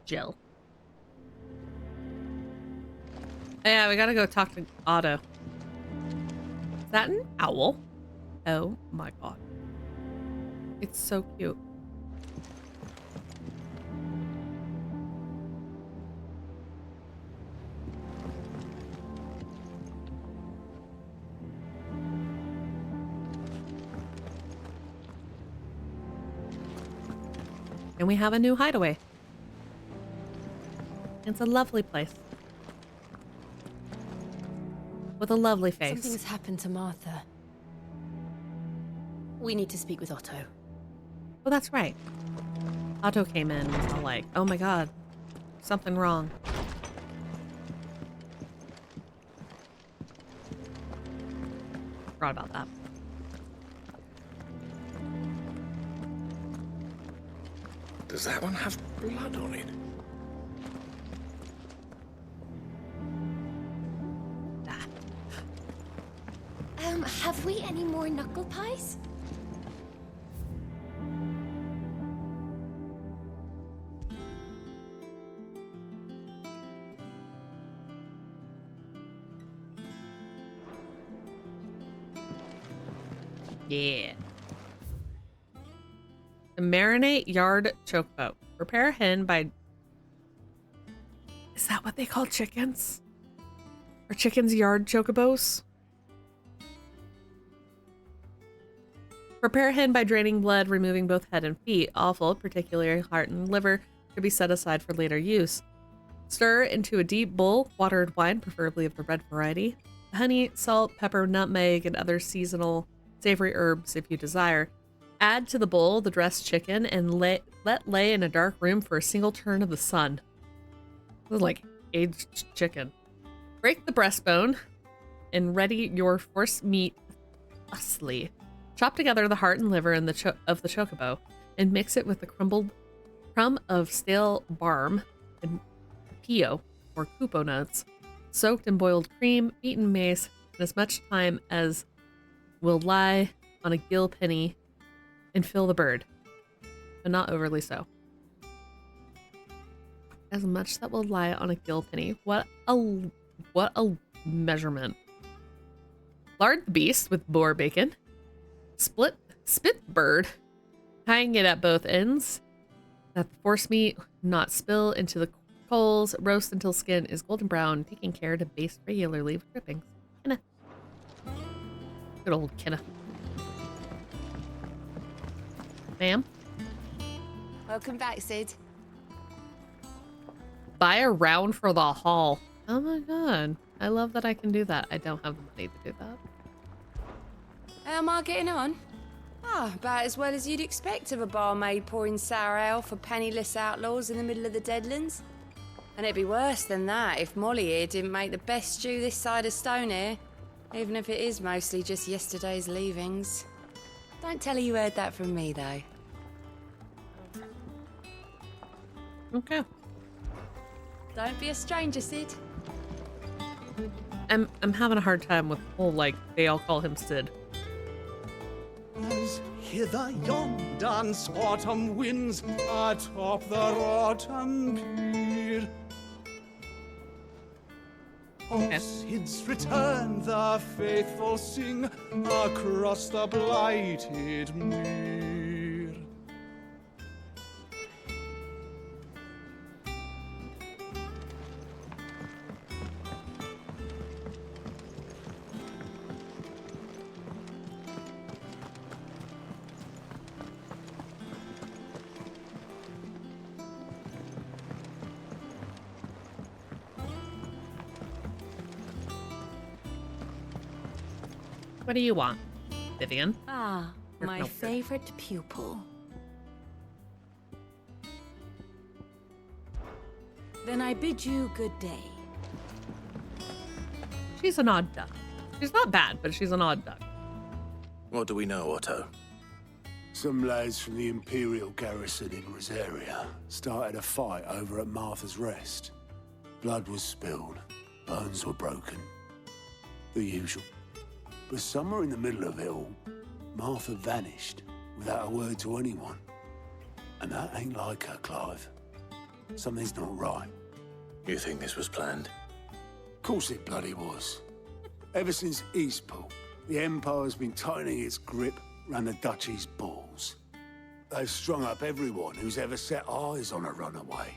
Jill. Yeah, we gotta go talk to Otto. Is that an owl? Oh my god. It's so cute. And we have a new hideaway. It's a lovely place. With a lovely face. Something's happened to Martha. We need to speak with Otto. Oh, that's right. Otto came in and was all like, oh my god, something wrong. Forgot about that. Does that one have blood on it? Have we any more knuckle pies? Yeah. The marinate yard chocobo. Prepare a hen by... Is that what they call chickens? Are chickens yard chocobos? Prepare hen by draining blood, removing both head and feet. Offal, particularly heart and liver, should be set aside for later use. Stir into a deep bowl, watered wine, preferably of the red variety. Honey, salt, pepper, nutmeg, and other seasonal savory herbs if you desire. Add to the bowl the dressed chicken and let lay in a dark room for a single turn of the sun. This is like aged chicken. Break the breastbone and ready your force meat thusly. Chop together the heart and liver of the chocobo and mix it with the crumb of stale barm and pio or kupo nuts, soaked in boiled cream, beaten mace, and as much time as will lie on a gill penny and fill the bird, but not overly so. As much that will lie on a gill penny. What a measurement. Lard the beast with boar bacon. Spit the bird, tying it at both ends, that the force meat not spill into the coals. Roast until skin is golden brown, taking care to baste regularly with drippings. Kenna. Good old Kenna. Ma'am? Welcome back, Sid. Buy a round for the haul. Oh my god. I love that I can do that. I don't have the money to do that. How am I getting on? About as well as you'd expect of a barmaid pouring sour ale for penniless outlaws in the middle of the Deadlands. And it'd be worse than that if Molly here didn't make the best stew this side of Stonehair, even if it is mostly just yesterday's leavings. Don't tell her you heard that from me, though. Okay. Don't be a stranger, Sid. I'm having a hard time with the whole, like, they all call him Sid. As hither yon dance autumn winds atop the rotten pier. Okay. Of Sid's return the faithful sing across the blighted mere. What do you want, Vivian? Ah, Or my no. favorite pupil. Then I bid you good day. She's an odd duck. She's not bad, but she's an odd duck. What do we know, Otto? Some lads from the Imperial garrison in Rosaria started a fight over at Martha's Rest. Blood was spilled, bones were broken. The usual. But somewhere in the middle of it all, Martha vanished without a word to anyone. And that ain't like her, Clive. Something's not right. You think this was planned? Of course it bloody was. Ever since Eastport, the Empire's been tightening its grip round the Duchy's balls. They've strung up everyone who's ever set eyes on a runaway,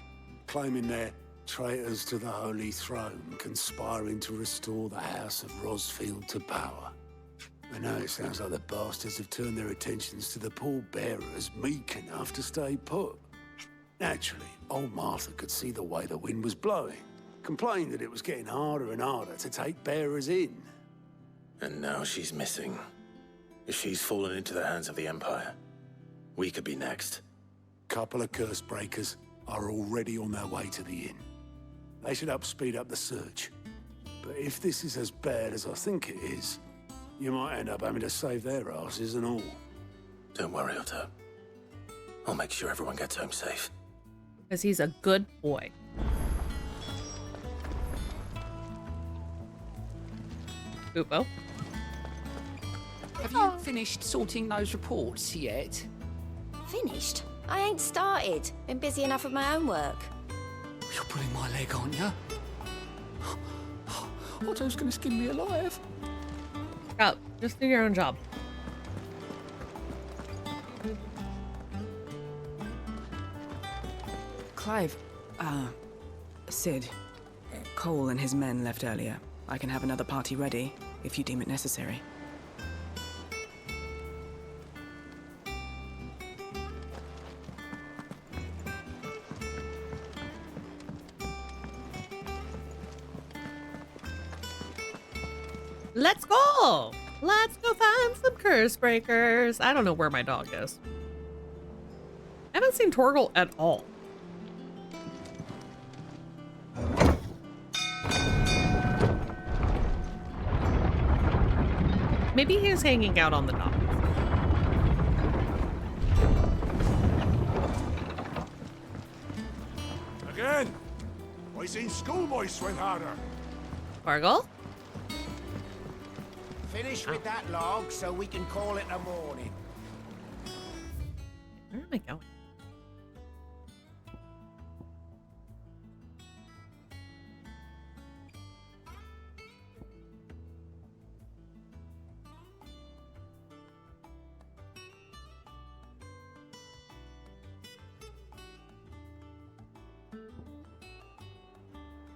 claiming they're traitors to the Holy Throne, conspiring to restore the House of Rosfield to power. And now it sounds like the bastards have turned their attentions to the pallbearers meek enough to stay put. Naturally, old Martha could see the way the wind was blowing, complained that it was getting harder and harder to take bearers in. And now she's missing. If she's fallen into the hands of the Empire, we could be next. Couple of curse breakers are already on their way to the inn. They should help speed up the search. But if this is as bad as I think it is, you might end up having to save their asses and all. Don't worry, Otto. I'll make sure everyone gets home safe. Because he's a good boy. Boopo. Have you finished sorting those reports yet? Finished? I ain't started. Been busy enough with my own work. You're pulling my leg, aren't you? Otto's gonna skin me alive. Oh, just do your own job. Clive, Sid, Cole and his men left earlier. I can have another party ready, if you deem it necessary. Let's go! Let's go find some curse breakers. I don't know where my dog is. I haven't seen Torgal at all. Maybe he's hanging out on the dock. Again! I seen schoolboys swing harder. Torgal? Finish with that log so we can call it a morning. Where am I going?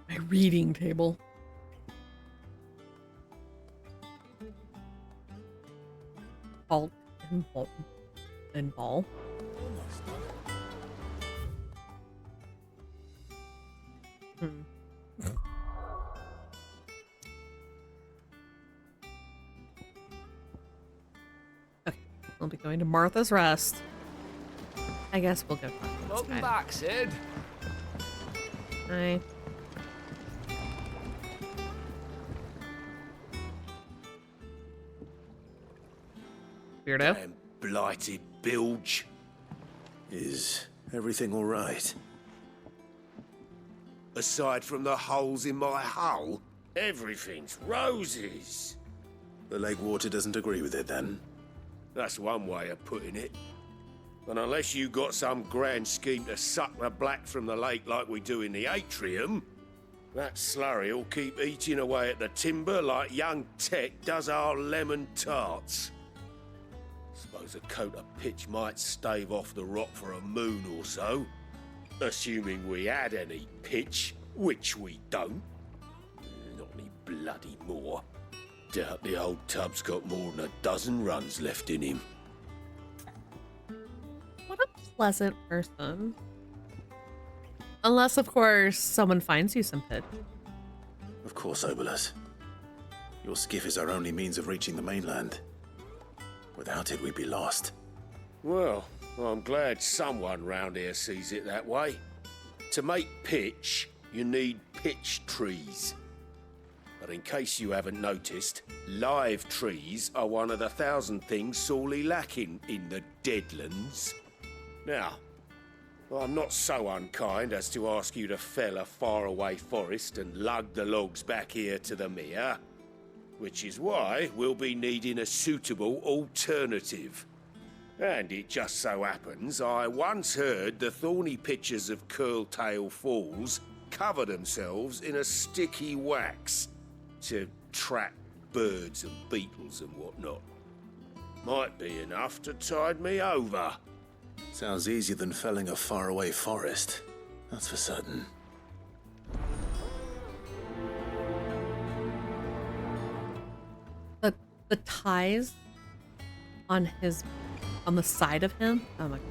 My reading table. Hulk and Ball. Okay, we'll be going to Martha's Rest. I guess we'll go talk to this Welcome guy. back, Sid. Hi. Weirdo. Damn blighted bilge. Is everything all right? Aside from the holes in my hull, everything's roses. The lake water doesn't agree with it, then? That's one way of putting it. And unless you got some grand scheme to suck the black from the lake like we do in the atrium, that slurry'll keep eating away at the timber like young Tech does our lemon tarts. Suppose a coat of pitch might stave off the rock for a moon or so. Assuming we had any pitch, which we don't. Not any bloody more. Doubt the old tub's got more than a dozen runs left in him. What a pleasant person. Unless, of course, someone finds you some pitch. Of course, Obolus. Your skiff is our only means of reaching the mainland. Without it, we'd be lost. Well, I'm glad someone round here sees it that way. To make pitch, you need pitch trees. But in case you haven't noticed, live trees are one of the 1,000 things sorely lacking in the Deadlands. Now, I'm not so unkind as to ask you to fell a faraway forest and lug the logs back here to the mere, which is why we'll be needing a suitable alternative. And it just so happens I once heard the thorny pitchers of Curltail Falls cover themselves in a sticky wax to trap birds and beetles and whatnot. Might be enough to tide me over. Sounds easier than felling a faraway forest. That's for certain. The ties on the side of him. Oh my god.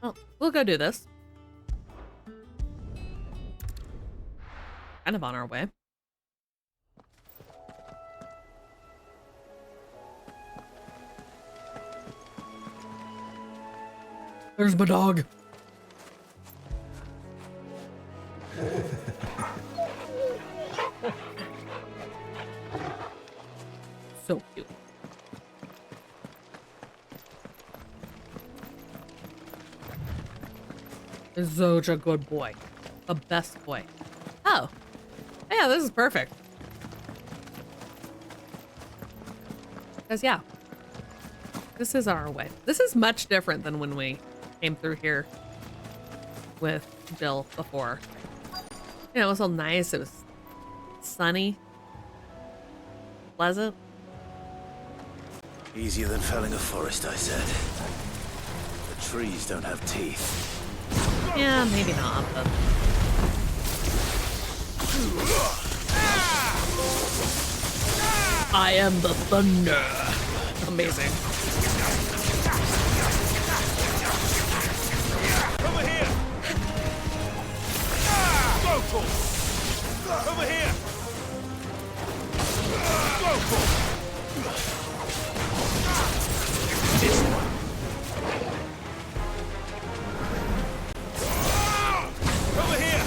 Well, we'll go do this. Kind of on our way. There's my dog. So cute. He's such a good boy. The best boy. Oh. Yeah, this is perfect. Because, yeah. This is our way. This is much different than when we came through here with Jill before. You know, it was all nice. It was sunny. Pleasant. Easier than felling a forest, I said. The trees don't have teeth. Yeah, maybe not, but... I am the thunder. Amazing. Over here! Go for it! Over here! Go for it! This one! Over here!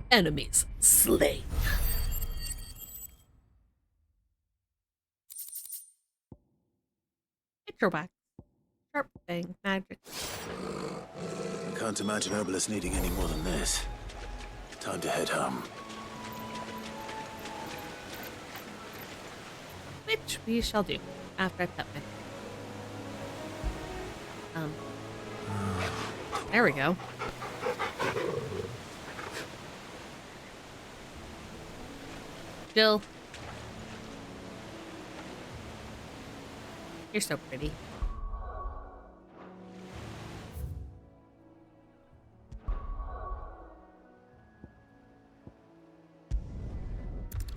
Enemies slain. Wax. Sharp thing. Magic. I can't imagine Obelisk needing any more than this. Time to head home. Which we shall do after I pet my... There we go. Jill. You're so pretty.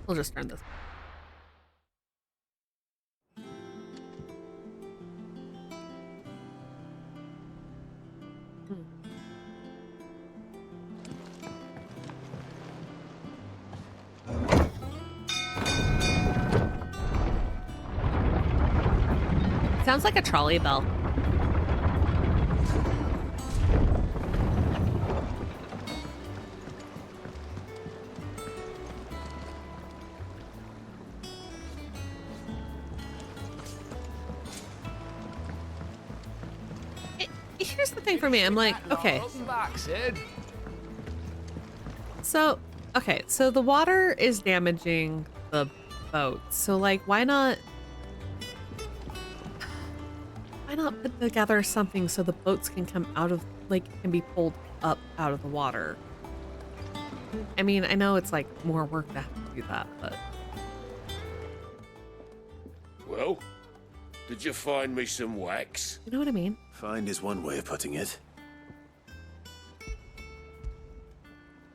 We'll just turn this. Sounds like a trolley bell. Here's the thing for me. I'm like, okay. So, okay, so the water is damaging the boat. So, like, why not put together something so the boats can come out of, like, can be pulled up out of the water? I mean, I know it's like more work to have to do that, but... Well, did you find me some wax? You know what I mean? Find is one way of putting it.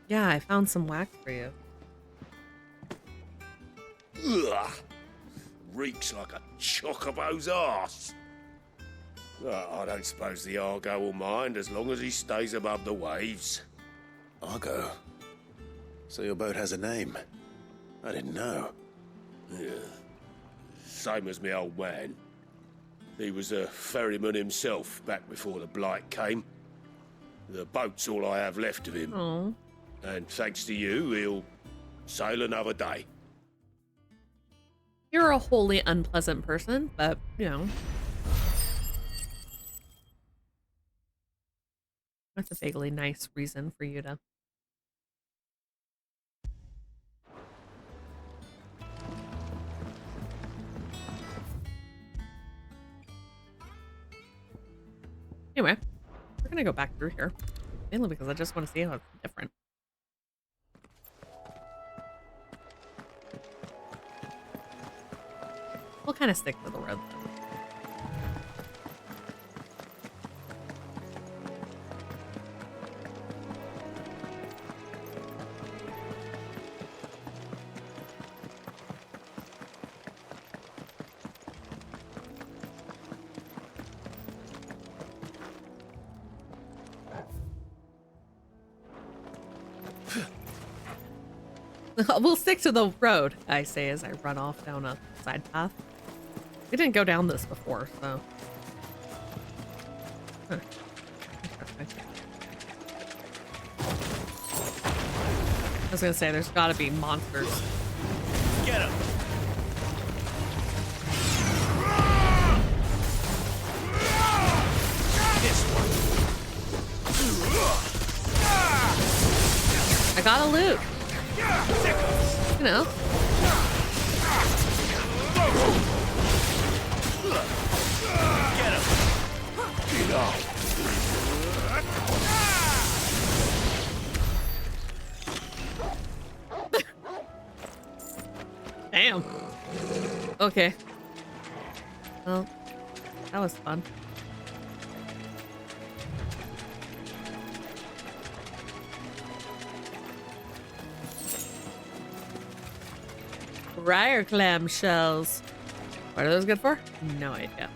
Yeah, I found some wax for you. Ugh! Reeks like a chocobo's arse. I don't suppose the Argo will mind as long as he stays above the waves. Argo? So your boat has a name? I didn't know. Yeah. Same as me old man. He was a ferryman himself back before the blight came. The boat's all I have left of him. Aww. And thanks to you, he'll sail another day. You're a wholly unpleasant person, but, you know. That's a vaguely nice reason for you to. Anyway, we're gonna go back through here. Mainly because I just want to see how it's different. We'll kind of stick to the road though. We'll stick to the road, I say as I run off down a side path. We didn't go down this before, so. Huh. I was gonna say, there's gotta be monsters. Get him! This one. I got a loot. You know. Get him! Damn. Okay. Well, that was fun. Briar clam shells. What are those good for? No idea.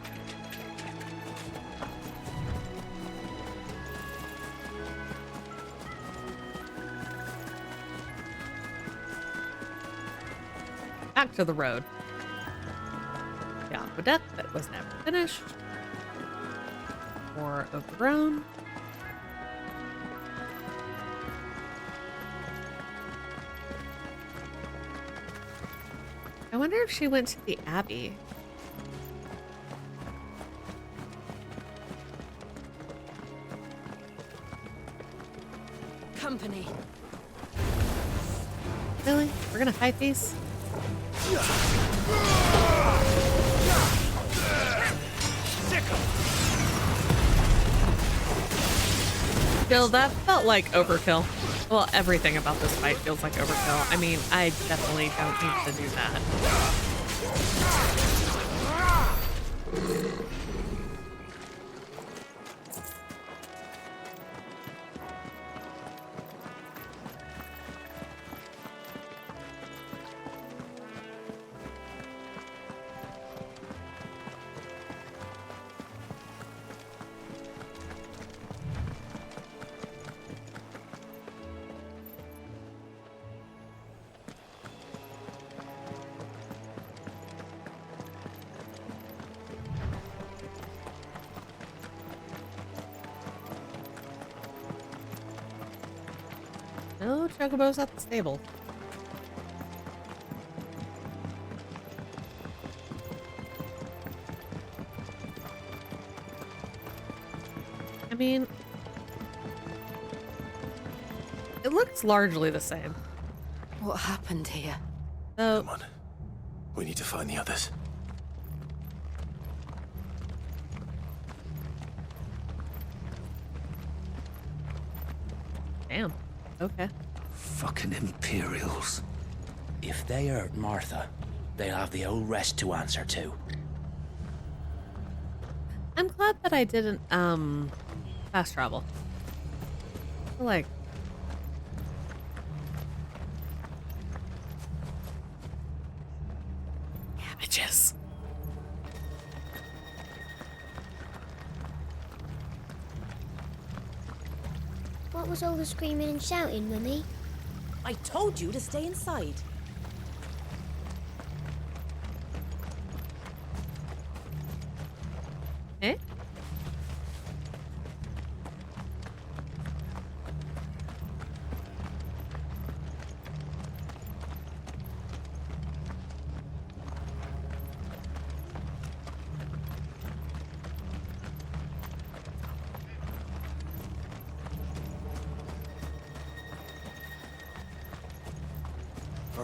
Back to the road. The aqueduct that was never finished. More overgrown. I wonder if she went to the Abbey. Company. Really? We're gonna fight these? Bill, that felt like overkill. Well, everything about this fight feels like overkill. I mean, I definitely don't need to do that. No chocobos at the stable. I mean, it looks largely the same. What happened here? So, Come on. We need to find the others. damn. Okay. Fucking Imperials. If they hurt Martha, they'll have the old rest to answer to. I'm glad that I didn't, fast travel. I feel like... Cabbages. What was all the screaming and shouting, Mummy? I told you to stay inside. Eh?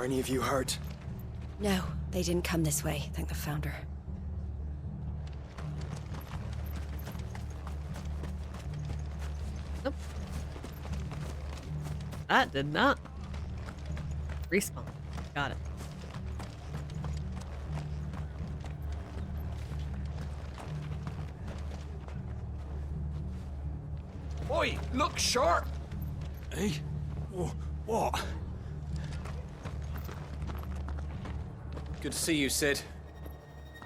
Are any of you hurt? No, they didn't come this way, thank the Founder. Nope. That did not respawn. Got it. Oi, look sharp! Hey? What? Good to see you, Sid.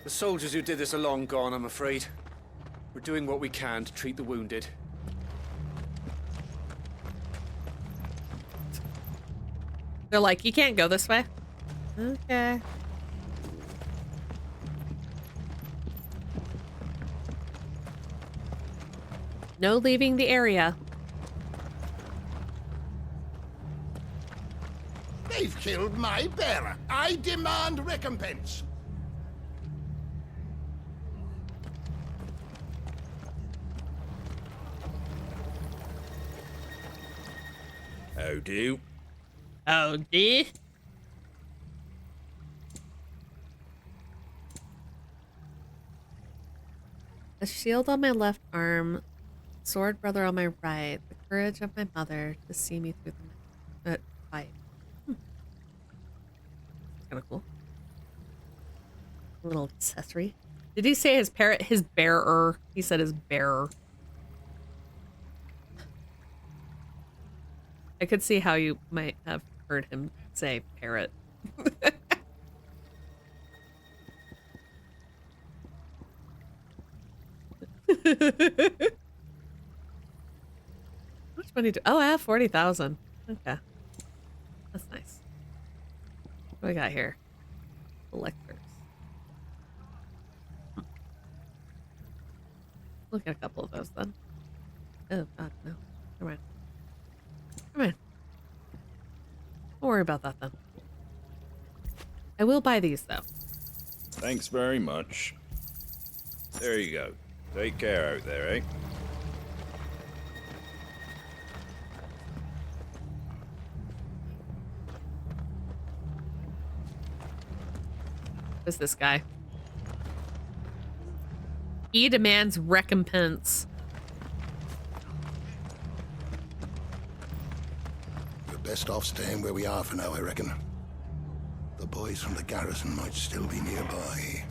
The soldiers who did this are long gone, I'm afraid. We're doing what we can to treat the wounded. They're like, you can't go this way. Okay. No leaving the area. They've killed my bearer. I demand recompense. How do? Howdy. A shield on my left arm, sword brother on my right, the courage of my mother to see me through the fight. Kind of cool. A little accessory. Did he say his parrot? His bearer. He said his bearer. I could see how you might have heard him say parrot. How much money do— oh, I have 40,000. Okay. That's nice. What do we got here? Electors. We'll get a couple of those then. Oh, God, no. Come on. Come on. Don't worry about that then. I will buy these though. Thanks very much. There you go. Take care out there, eh? Who's this guy? He demands recompense. We're best off staying where we are for now, I reckon. The boys from the garrison might still be nearby.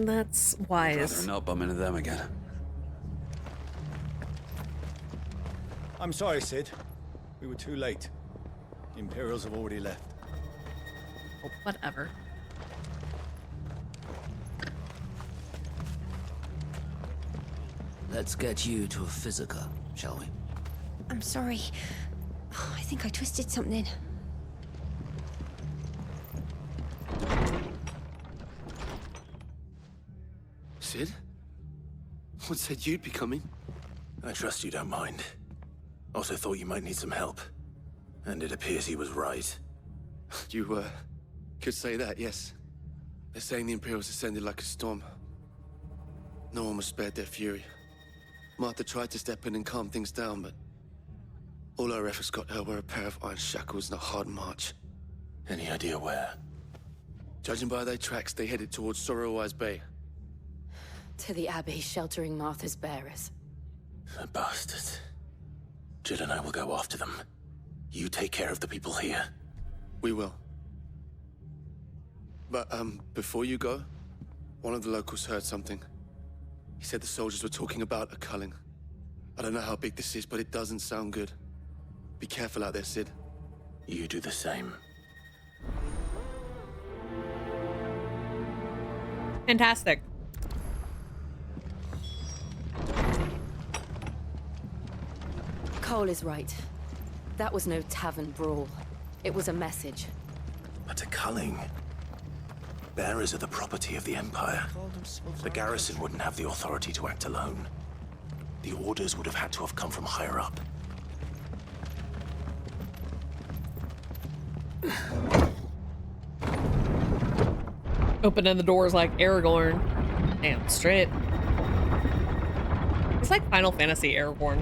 That's wise. I'd rather not bump into them again. I'm sorry, Sid. We were too late. The Imperials have already left. Oh, whatever. Let's get you to a physical, shall we? I'm sorry. I think I twisted something. Sid? What said you'd be coming? I trust you don't mind. Also thought you might need some help. And it appears he was right. You, could say that, yes. They're saying the Imperials ascended like a storm. No one was spared their fury. Martha tried to step in and calm things down, but all our efforts got her were a pair of iron shackles and a hard march. Any idea where? Judging by their tracks, they headed towards Sorrowwise Bay. To the Abbey sheltering Martha's bearers. The bastards. Jill and I will go after them. You take care of the people here. We will. But, before you go, one of the locals heard something. He said the soldiers were talking about a culling. I don't know how big this is, but it doesn't sound good. Be careful out there, Sid. You do the same. Fantastic. Cole is right. That was no tavern brawl. It was a message. But a culling. Bearers are the property of the Empire. The garrison wouldn't have the authority to act alone. The orders would have had to have come from higher up. Opening the doors like Aragorn. Damn straight. It's like Final Fantasy Aragorn.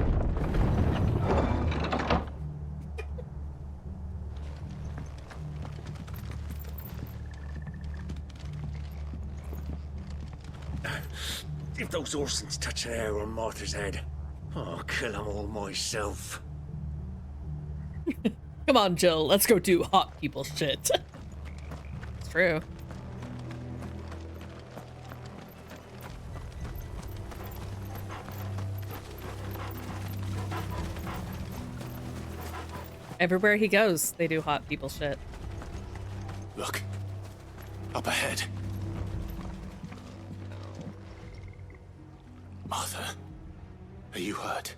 If those Orsons touch an hair on Martha's head, I'll kill them all myself. Come on, Jill. Let's go do hot people shit. It's true. Everywhere he goes, they do hot people shit. Look. Up ahead. Martha, are you hurt?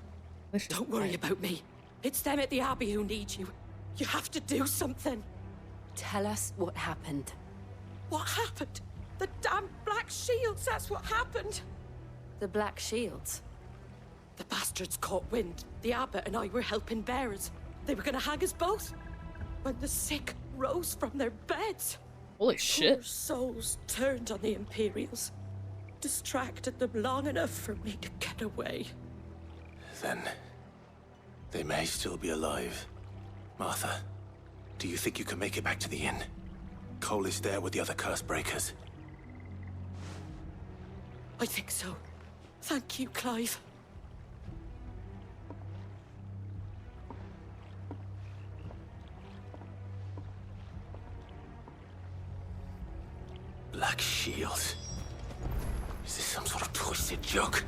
Don't worry about me. It's them at the Abbey who need you. You have to do something. Tell us what happened. What happened? The damn Black Shields, that's what happened. The Black Shields? The bastards caught wind. The Abbot and I were helping bearers. They were gonna hang us both. When the sick rose from their beds. Holy shit. Poor souls turned on the Imperials. Distracted them long enough for me to get away. Then they may still be alive. Martha, do you think you can make it back to the inn? Cole is there with the other curse breakers. I think so. Thank you, Clive. Black Shields. Is this some sort of twisted joke?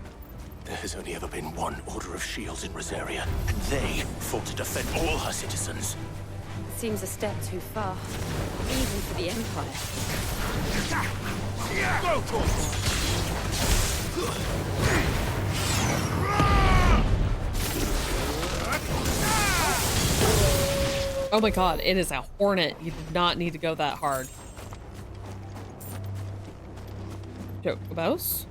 There has only ever been one Order of Shields in Rosaria, and they fought to defend all her citizens. Seems a step too far, even for the Empire. Go for Oh my god, it is a hornet. You did not need to go that hard. Chocobos?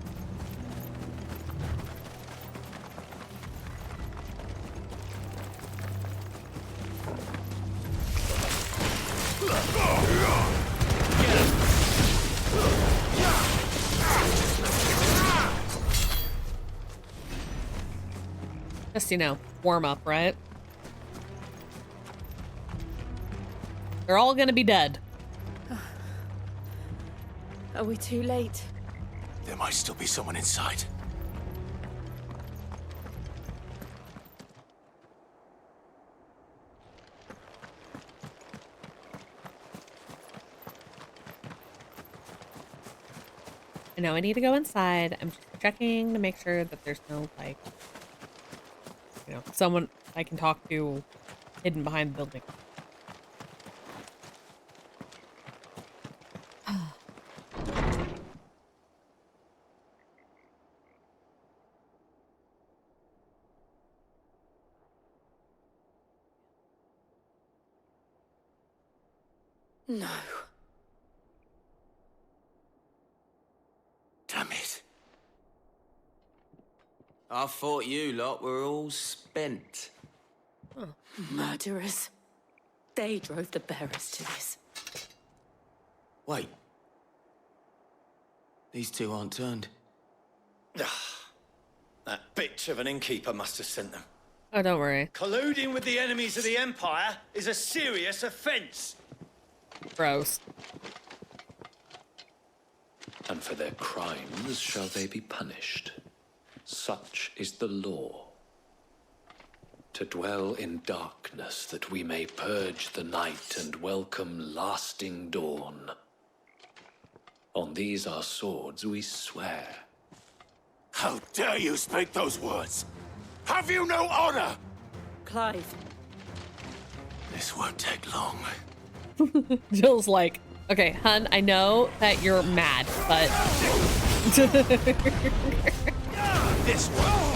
Just, you know, warm up, right? They're all gonna be dead. Are we too late? There might still be someone inside. I know I need to go inside. I'm just checking to make sure that there's no, like, you know, someone I can talk to hidden behind the building. No. Damn it. I thought you lot were all spent. Oh. Murderers. They drove the bearers to this. Wait. These two aren't turned. That bitch of an innkeeper must have sent them. Oh, don't worry. Colluding with the enemies of the Empire is a serious offense. Gross. And for their crimes shall they be punished. Such is the law. To dwell in darkness that we may purge the night and welcome lasting dawn. On these our swords we swear. How dare you speak those words? Have you no honor? Clive. This won't take long. Jill's like, okay, hun, I know that you're mad, but... This one.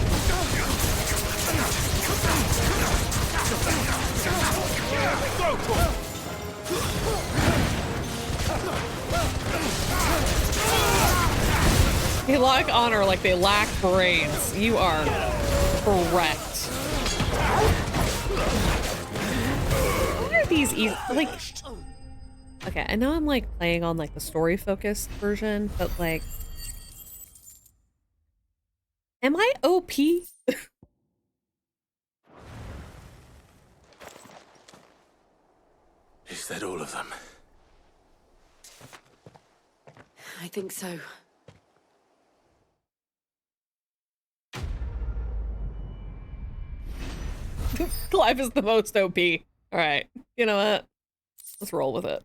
They lack honor like they lack brains. You are correct. Why are these easy? Like, okay, I know I'm like playing on like the story focused version, but like, am I OP? Is that all of them? I think so. Clive is the most OP. All right, you know what? Let's roll with it.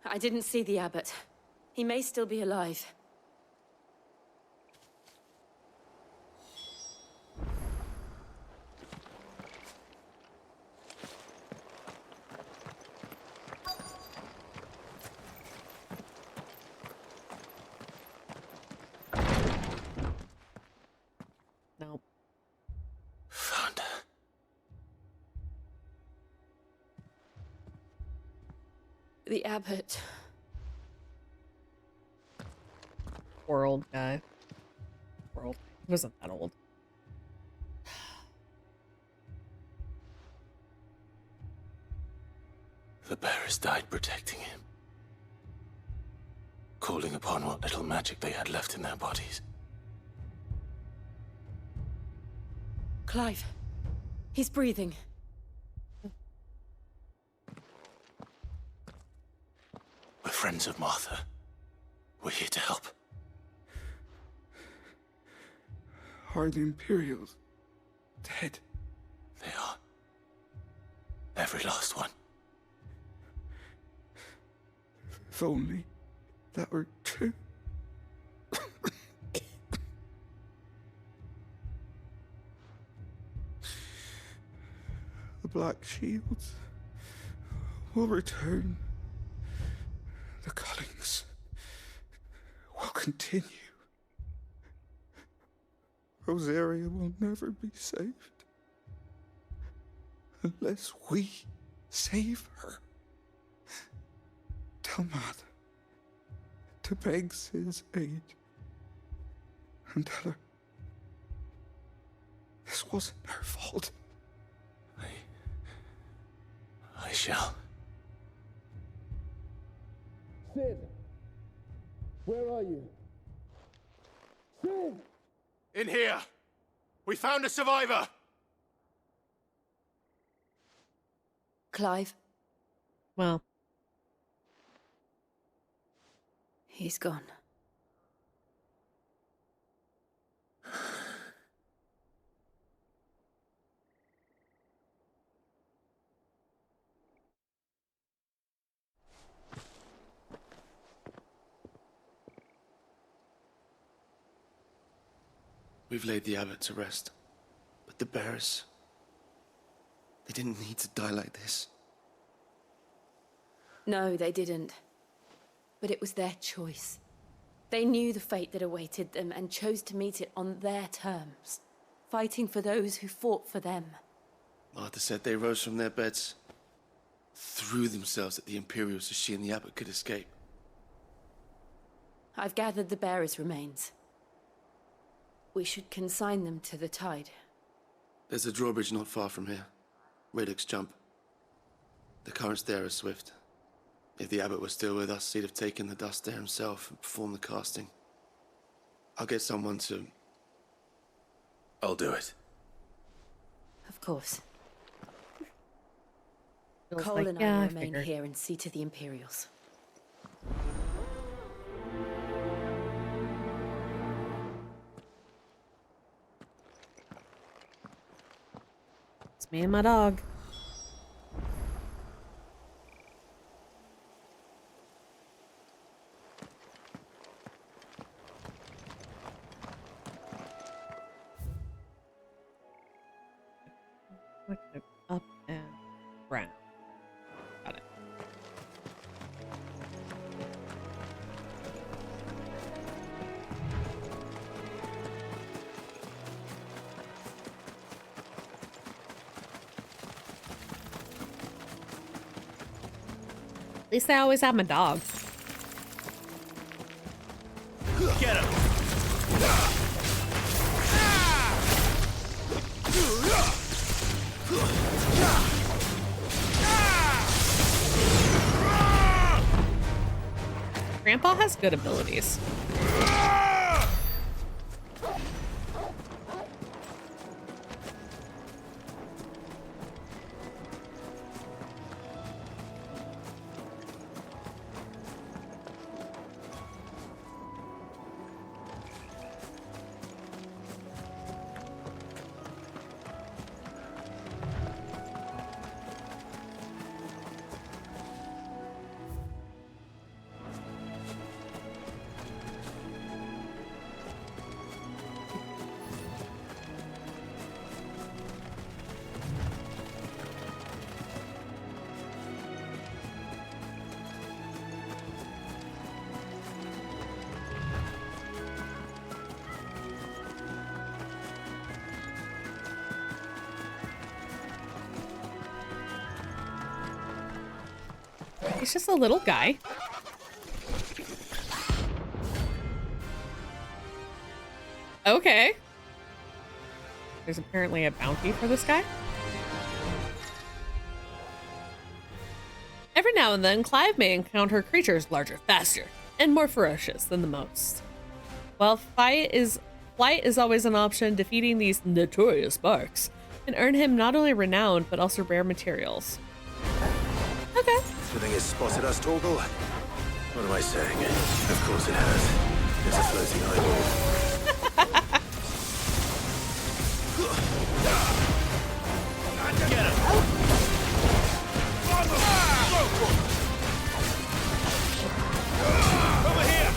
I didn't see the abbot. He may still be alive. Nope. Found her. The abbot. Poor old guy. Poor old. He wasn't that old. The bearers died protecting him, calling upon what little magic they had left in their bodies. Clive. He's breathing. We're friends of Martha. We're here to help. Are the Imperials dead? They are. Every last one. If only that were true. The Black Shields will return. The Cullings will continue. Rosaria will never be saved unless we save her. Tell Matt to beg Sid's aid and tell her this wasn't her fault. I shall. Sid! Where are you? Sid! In here! We found a survivor! Clive. Well. He's gone. We've laid the abbot to rest. But the bearers... they didn't need to die like this. No, they didn't. But it was their choice. They knew the fate that awaited them and chose to meet it on their terms, fighting for those who fought for them. Martha said they rose from their beds, threw themselves at the Imperials so she and the abbot could escape. I've gathered the bearers' remains. We should consign them to the tide. There's a drawbridge not far from here. Radix Jump. The currents there are swift. If the abbot was still with us, he'd have taken the dust there himself and performed the casting. I'll get someone to... I'll do it. Of course. Feels Cole like, and yeah, I I remain figured. here and see to the Imperials. It's me and my dog. Up and round. Got it. At least I always have my dog. Get him! Grandpa has good abilities. He's just a little guy. Okay. There's apparently a bounty for this guy. Every now and then, Clive may encounter creatures larger, faster, and more ferocious than the most. While flight is always an option, defeating these notorious barks can earn him not only renown, but also rare materials. Okay. You think it's spotted us, Torgal? What am I saying? Of course it has. It's a floating eyeball. Get him! Over here!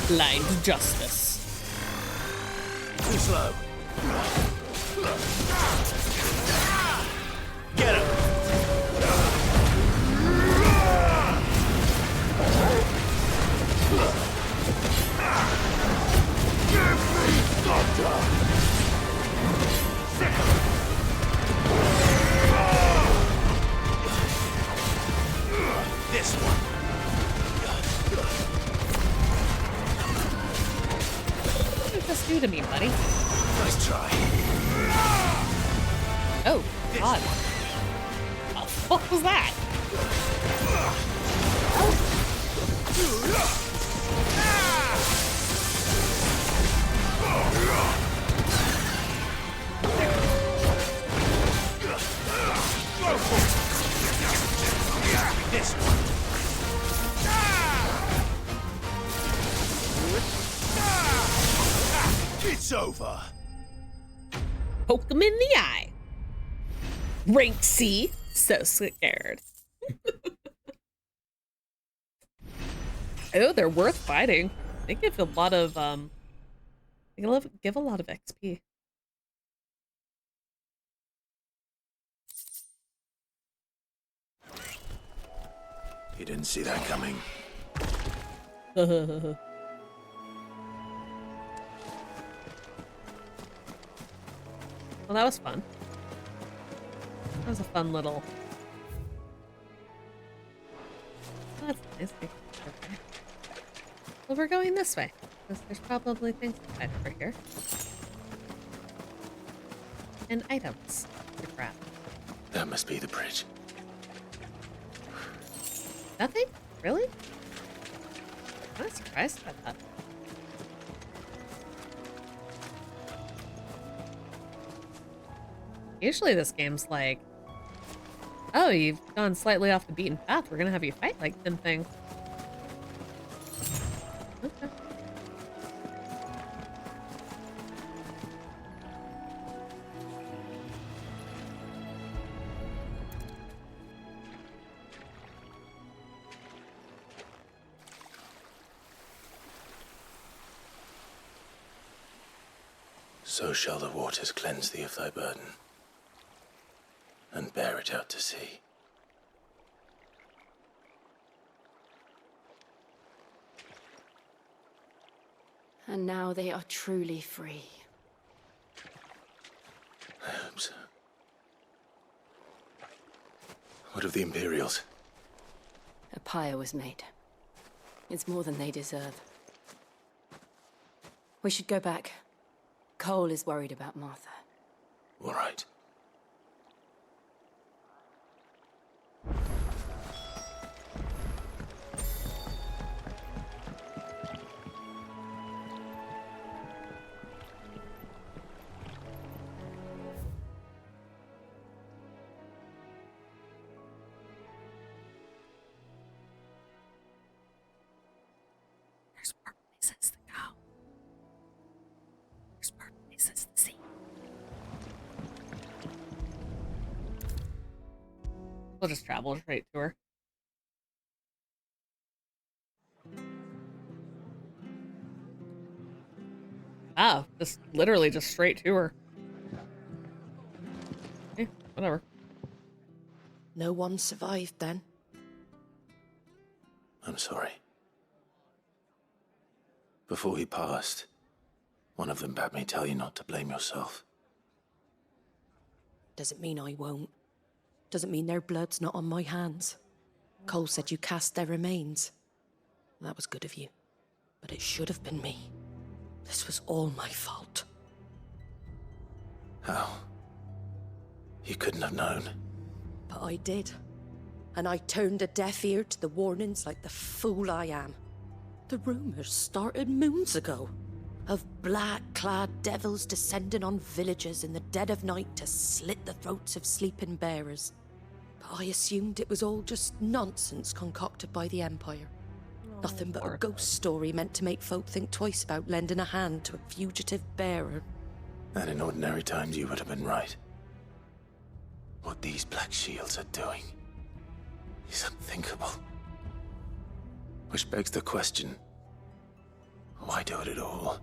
Blind justice. Too slow. Get him! Give me thunder! This one. What did you just do to me, buddy? Nice try. Oh, God. What was that? This one. It's over. Poke him in the eye. Rank C. So scared. Oh, they're worth fighting. They give a lot of they give a lot of XP. You didn't see that coming. Well, that was fun. That was a fun little... Oh, that's nice. Okay. Well, we're going this way, because there's probably things to find over here. And items to grab. That must be the bridge. Nothing? Really? I'm not surprised by that. Usually this game's like, oh, you've gone slightly off the beaten path. We're gonna have you fight like them things. Okay. So shall the waters cleanse thee of thy burden, and bear it out to sea. And now they are truly free. I hope so. What of the Imperials? A pyre was made. It's more than they deserve. We should go back. Cole is worried about Martha. All right. There's more places to go. There's more places to see. We'll just travel straight to her. Wow, just literally just straight to her. Okay, whatever. No one survived then? I'm sorry. Before he passed, one of them bade me tell you not to blame yourself. Does it mean I won't? doesn't mean their blood's not on my hands. Cole said you cast their remains. That was good of you. But it should have been me. This was all my fault. How? You couldn't have known. But I did. And I turned a deaf ear to the warnings like the fool I am. The rumors started moons ago. Of black-clad devils descending on villages in the dead of night to slit the throats of sleeping bearers. But I assumed it was all just nonsense concocted by the Empire. Nothing but a ghost story meant to make folk think twice about lending a hand to a fugitive bearer. And in ordinary times you would have been right. What these Black Shields are doing is unthinkable. Which begs the question, why do it at all?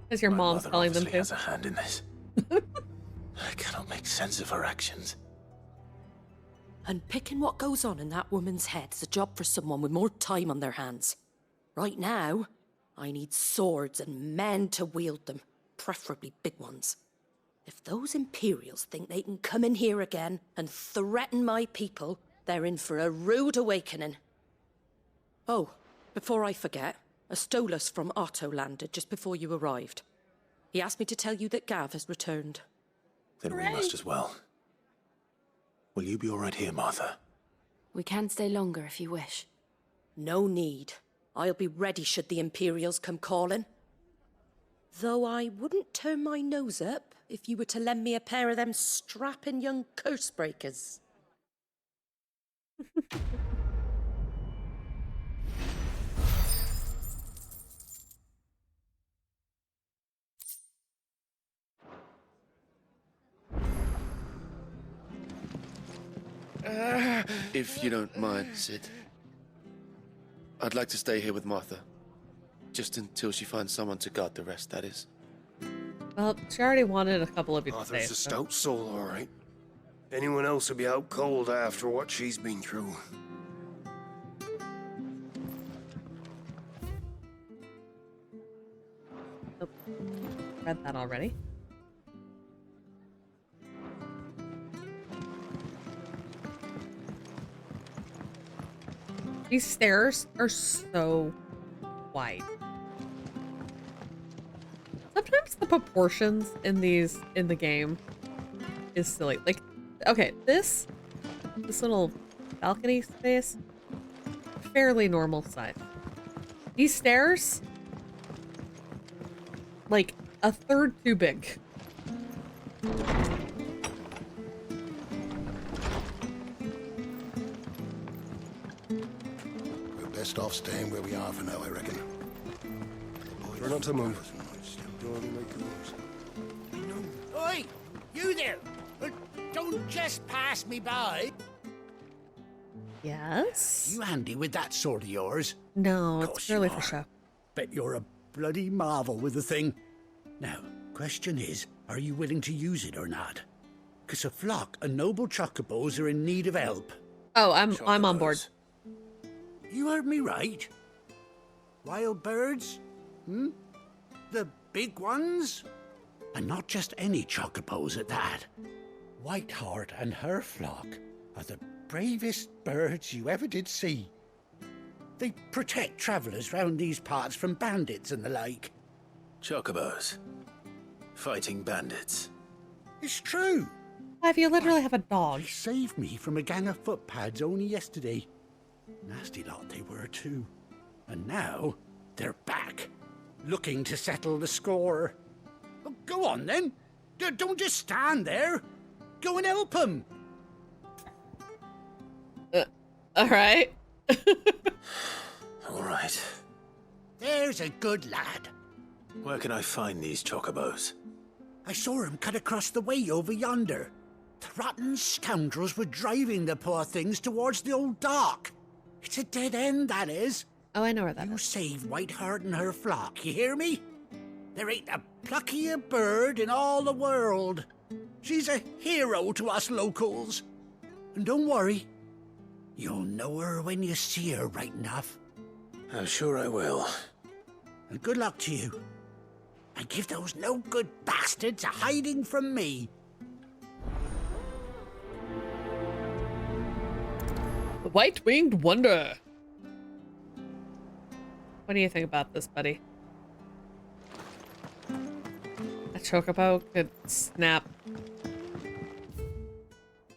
Because your mom's telling them to. Has a hand in this. I cannot make sense of her actions. Unpicking what goes on in that woman's head is a job for someone with more time on their hands. Right now, I need swords and men to wield them, preferably big ones. If those Imperials think they can come in here again and threaten my people, they're in for a rude awakening. Oh, before I forget, a Stolas from Otto landed just before you arrived. He asked me to tell you that Gav has returned. Then we must as well. Will you be all right here, Martha? We can stay longer if you wish. No need. I'll be ready should the Imperials come calling. Though I wouldn't turn my nose up if you were to lend me a pair of them strapping young curse breakers. If you don't mind, Sid. I'd like to stay here with Martha. Just until she finds someone to guard the rest, that is. Well, she already wanted a couple of you to Martha's stay. a stout soul, all right. Anyone else would be out cold after what she's been through. Oh, read that already. These stairs are so wide. Sometimes the proportions in the game is silly. Like, okay, this little balcony space, fairly normal size. These stairs, like a third too big. Best off staying where we are for now, I reckon. Try not to move. Oi! You there! Don't just pass me by! Yes? You handy with that sword of yours? No, it's really for show. Bet you're a bloody marvel with the thing. Now, question is, are you willing to use it or not? Because a flock of noble chocobos are in need of help. Oh, I'm on board. You heard me right. Wild birds? Hmm? The big ones? And not just any chocobos at that. Whiteheart and her flock are the bravest birds you ever did see. They protect travellers round these parts from bandits and the like. Chocobos. Fighting bandits. It's true. Clive, you literally have a dog. They saved me from a gang of footpads only yesterday. Nasty lot they were too. And now, they're back. Looking to settle the score. Oh, go on then. Don't just stand there. Go and help them. Alright. Alright. There's a good lad. Where can I find these chocobos? I saw him cut across the way over yonder. The rotten scoundrels were driving the poor things towards the old dock. It's a dead end, that is. Oh, I know where that is. You save Whiteheart and her flock, you hear me? There ain't a pluckier bird in all the world. She's a hero to us locals. And don't worry, you'll know her when you see her right enough. I'm sure I will. And good luck to you. And give those no-good bastards a hiding from me. The white-winged wonder. What do you think about this, buddy? A chocobo could snap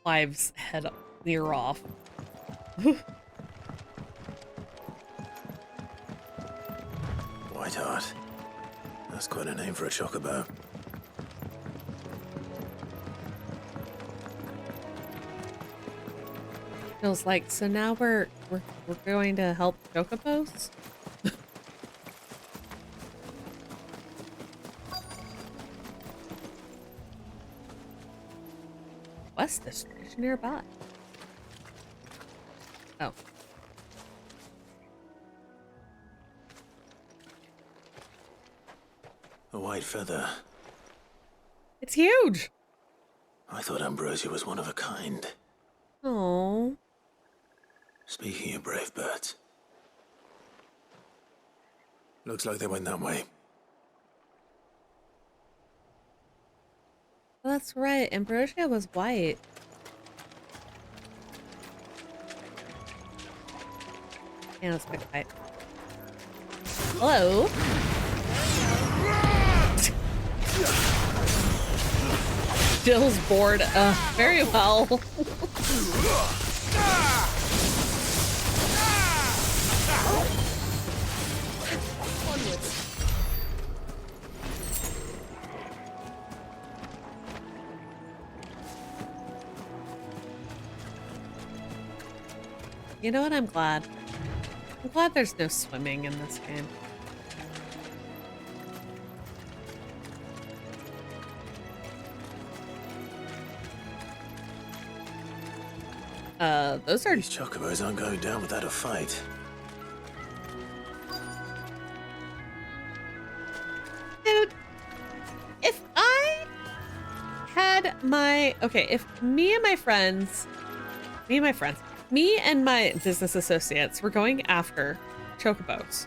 Clive's head near off. Whiteheart. That's quite a name for a chocobo. Feels like, so now we're going to help chocobos? West District nearby. Oh. A white feather. It's huge. I thought Ambrosia was one of a kind. Oh. Speaking of brave birds. Looks like they went that way. Well, that's right. Ambrosia was white. Yeah, let's pick a fight. Hello? Jill's bored. Very well. You know what? I'm glad. I'm glad there's no swimming in this game. Those are... These chocobos aren't going down without a fight. Dude, if I had my... Okay, if me and my business associates were going after chocobos,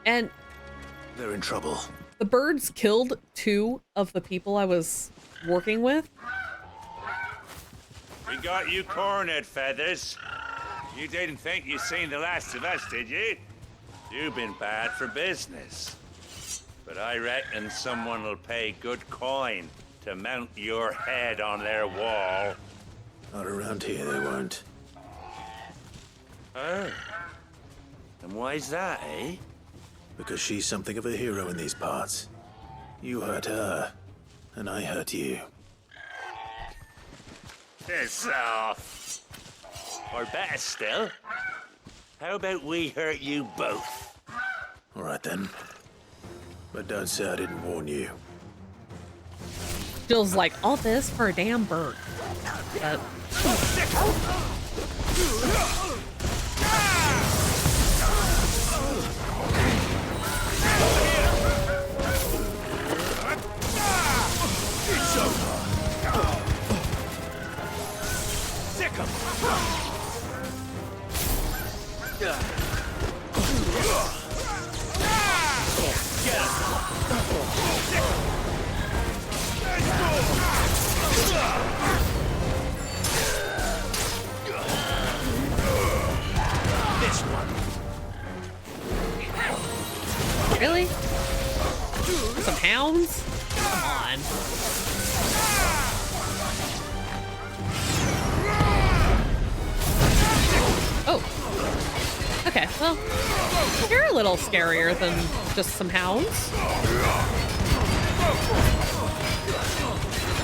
and they're in trouble. The birds killed 2 of the people I was working with. We got you cornered, Feathers. You didn't think you'd seen the last of us, did you? You've been bad for business. But I reckon someone will pay good coin to mount your head on their wall. Not around here, they won't. Oh. And why's that, eh? Because she's something of a hero in these parts. You hurt her, and I hurt you. Piss off. Or better still, how about we hurt you both? All right then. But don't say I didn't warn you. Jill's like, all this for a damn bird. But... This one. Really? Some hounds? Come on. Oh. Okay, well, you're a little scarier than just some hounds.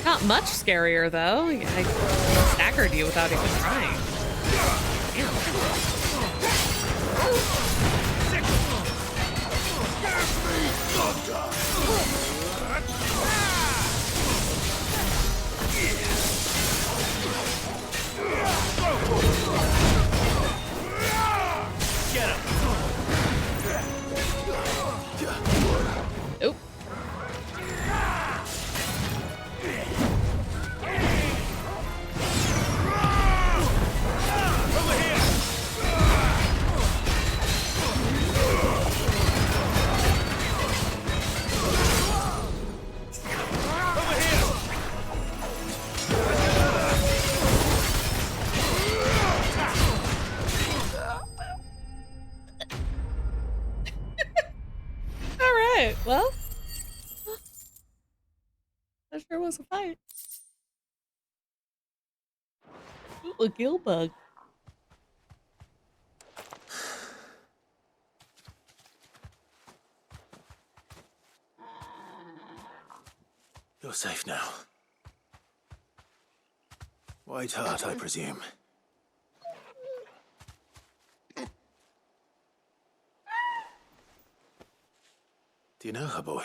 Not much scarier, though. I staggered you without even trying. Damn. Get him. Oop. was a fight. Ooh, a gill bug. You're safe now. White Hart, I presume. Do you know her, boy?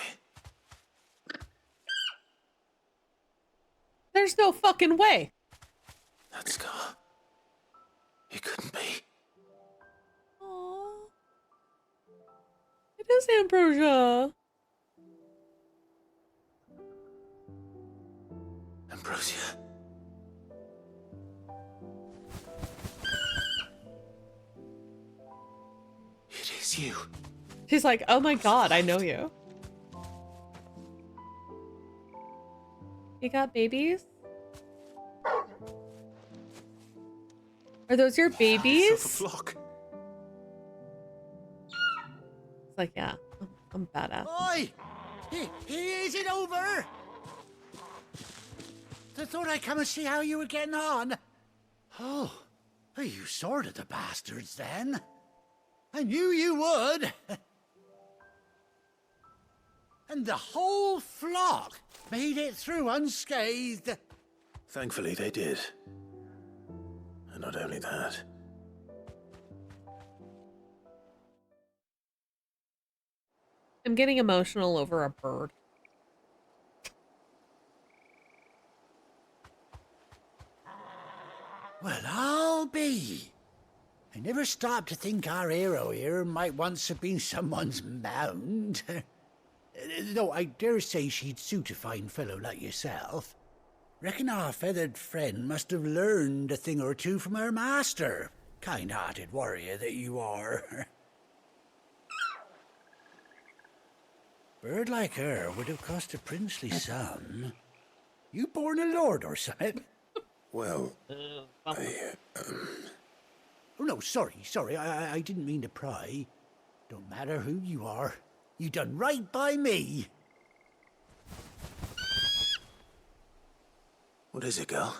There's no fucking way. That scar. It couldn't be. Aww. It is Ambrosia. Ambrosia. It is you. She's like, oh my god, I know you. You got babies? Are those your babies? It's flock. It's like, yeah, I'm badass. Oi! Is it over? I thought I'd come and see how you were getting on. Oh, you sorted the bastards then. I knew you would. And the whole flock made it through unscathed. Thankfully, they did. And not only that. I'm getting emotional over a bird. Well, I'll be. I never stopped to think our hero here might once have been someone's mount. Though I dare say she'd suit a fine fellow like yourself. Reckon our feathered friend must have learned a thing or two from her master. Kind-hearted warrior that you are. Bird like her would have cost a princely sum. You born a lord or something? Well, Oh no, sorry. I didn't mean to pry. Don't matter who you are. You done right by me. What is it, girl?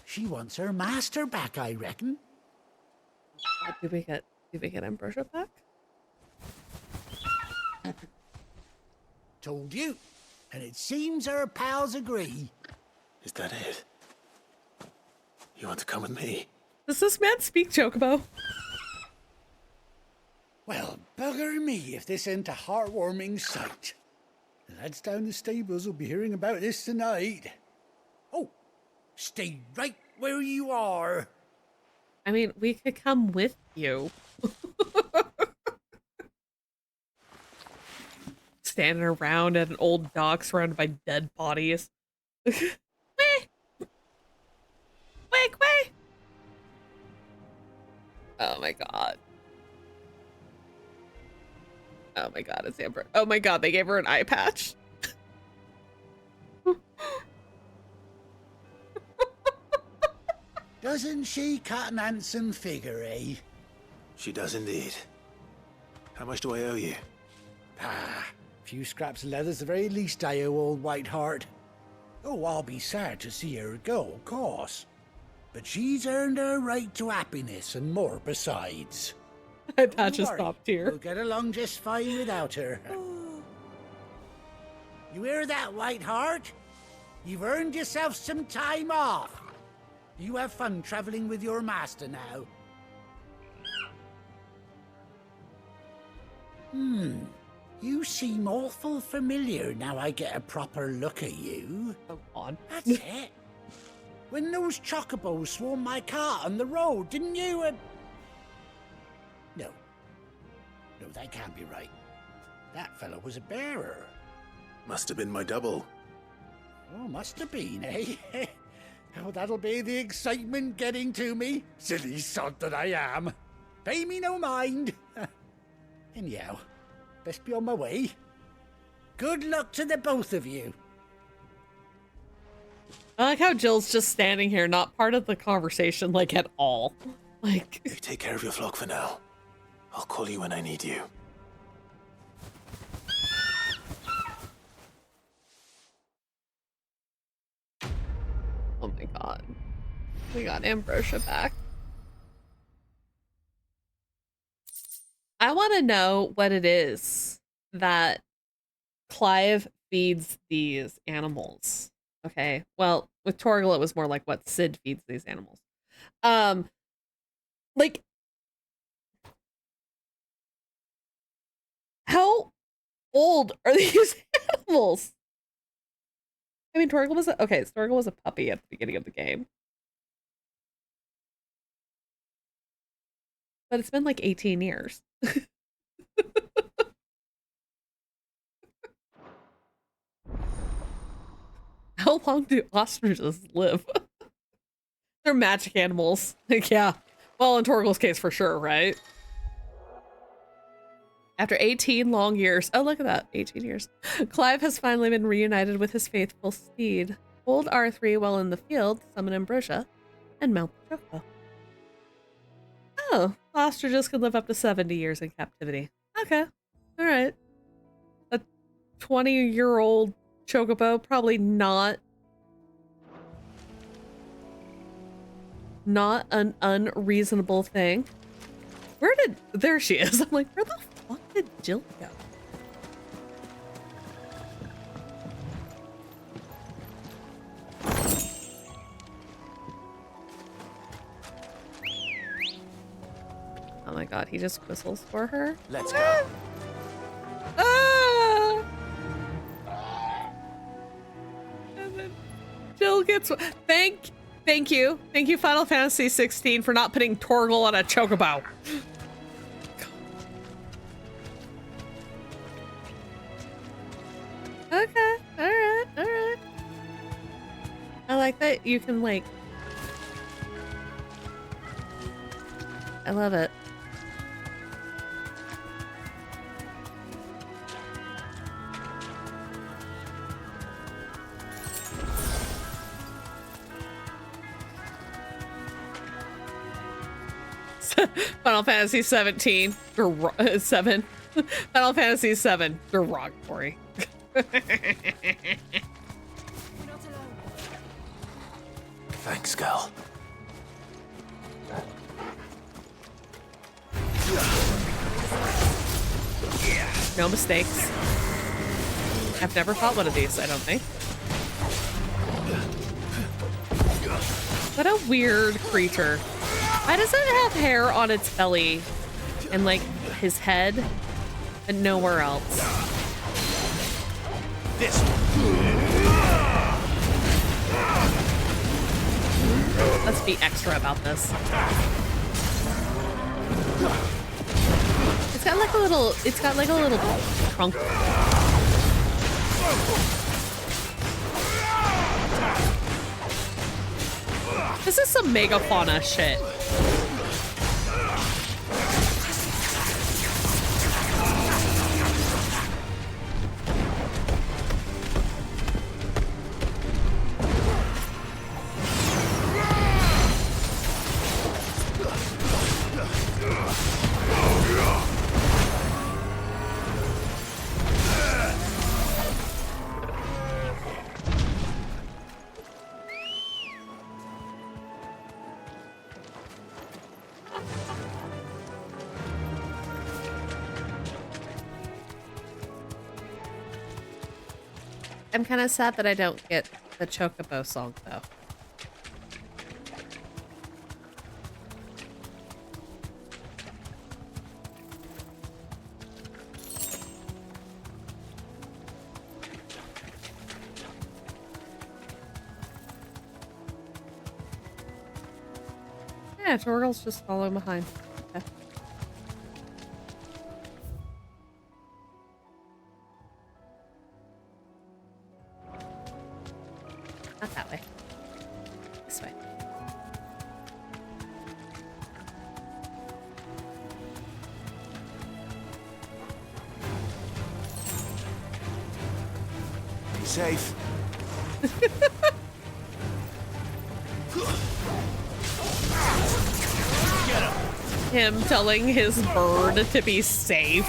She wants her master back, I reckon. Did we get Ambrosia back? Told you. And it seems her pals agree. Is that it? You want to come with me? Does this man speak Chocobo? Well, bugger me if this ain't a heartwarming sight. The lads down the stables will be hearing about this tonight. Oh, stay right where you are. I mean, we could come with you. Standing around at an old dock surrounded by dead bodies. Quick! Oh my god. Oh my god, it's Amber. Oh my god, they gave her an eye patch. Doesn't she cut an handsome figure, eh? She does indeed. How much do I owe you? Ah, a few scraps of leather's the very least I owe old White Hart. Oh, I'll be sad to see her go, of course. But she's earned her right to happiness and more besides. Eye patch is top tier. We'll get along just fine without her. You hear that, White Hart? You've earned yourself some time off. You have fun traveling with your master now. You seem awful familiar now I get a proper look at you. Come on. That's it. When those chocobos swarmed my cart on the road, didn't you? No, that can't be right. That fellow was a bearer. Must have been my double. Oh, must have been, eh? Oh, that'll be the excitement getting to me. Silly sod that I am. Pay me no mind. Anyhow, best be on my way. Good luck to the both of you. I like how Jill's just standing here, not part of the conversation, like, at all. Like, You take care of your flock for now. I'll call you when I need you. Oh my god. We got Ambrosia back. I want to know what it is that Clive feeds these animals. Okay. Well, with Torgal, it was more like what Sid feeds these animals. Like, how old are these animals? I mean, Torgal was Torgal was a puppy at the beginning of the game. But it's been like 18 years. How long do ostriches live? They're magic animals. Like, yeah. Well, in Torgal's case, for sure, right? After 18 long years. Oh, look at that. 18 years. Clive has finally been reunited with his faithful steed. Hold R3 while in the field, summon Ambrosia, and mount the chocobo. Oh, ostriches could live up to 70 years in captivity. Okay. All right. A 20-year-old chocobo, probably not an unreasonable thing. There she is. I'm like, where the fuck did Jill go? Oh my god, he just whistles for her. Let's go. Ah! And then Jill gets thank you Final Fantasy XVI for not putting Torgal on a chocobo. Okay, all right. I like that you can like. I love it. Final Fantasy 17 or 7. Final Fantasy 7 derogatory. Thanks, girl. No mistakes. I've never fought one of these, I don't think. What a weird creature. Why does it have hair on its belly and like his head and nowhere else? This Let's be extra about this. It's got like a little trunk. This is some megafauna shit. I'm kind of sad that I don't get the Chocobo song, though. Yeah, Torgal's just following behind. Okay. Not that way. This way. Be safe. Him telling his bird to be safe.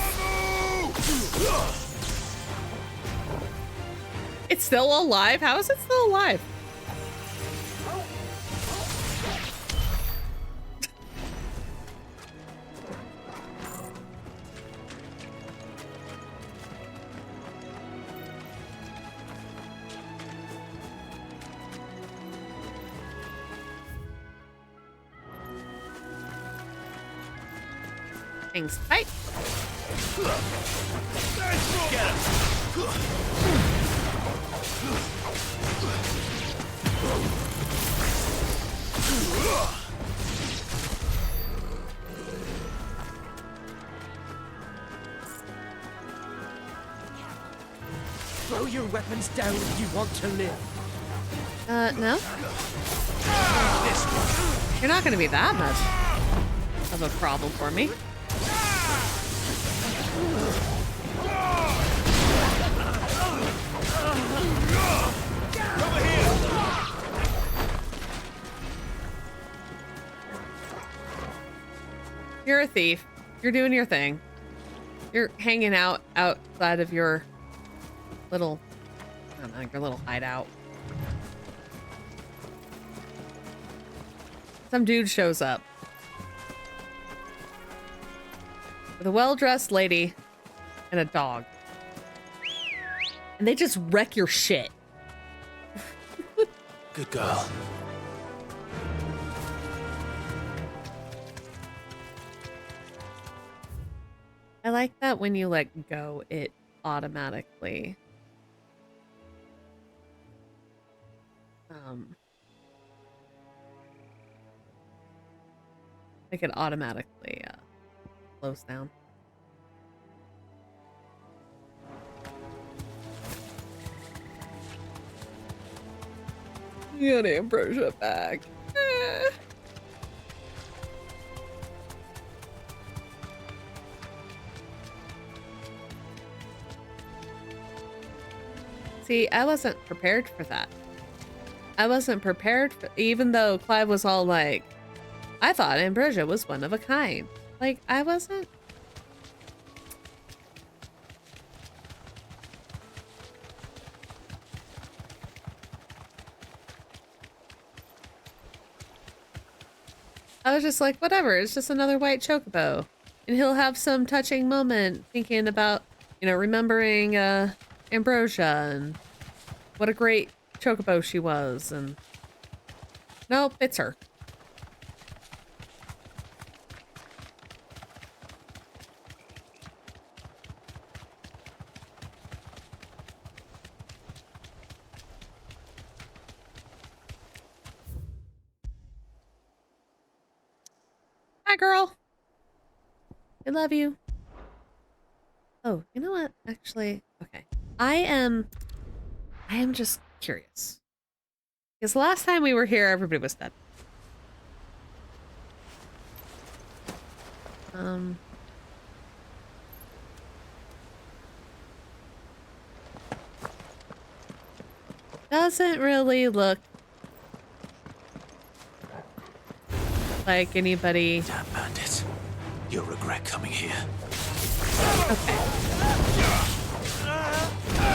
It's still alive? How is it still alive? Hangs tight. Get him. Throw your weapons down if you want to live. No. You're not gonna be that much of a problem for me. Over here. You're a thief. You're doing your thing. You're hanging out outside of your little, I don't know, your little hideout. Some dude shows up with a well-dressed lady and a dog. And they just wreck your shit. Good girl. I like that when you let go, it automatically like it automatically slows down. You got Ambrosia back. See, I wasn't prepared for that. I wasn't prepared for, even though Clive was all like, I thought Ambrosia was one of a kind. Like, I wasn't. I was just like, whatever, it's just another white chocobo. And he'll have some touching moment thinking about, you know, remembering Ambrosia and what a great chocobo she was. And nope, it's her. Hi, girl. I love you. Oh, you know what? Actually, okay. I am just curious. Because last time we were here, everybody was dead. Doesn't really look like anybody. Damn bandits. You'll regret coming here. Okay.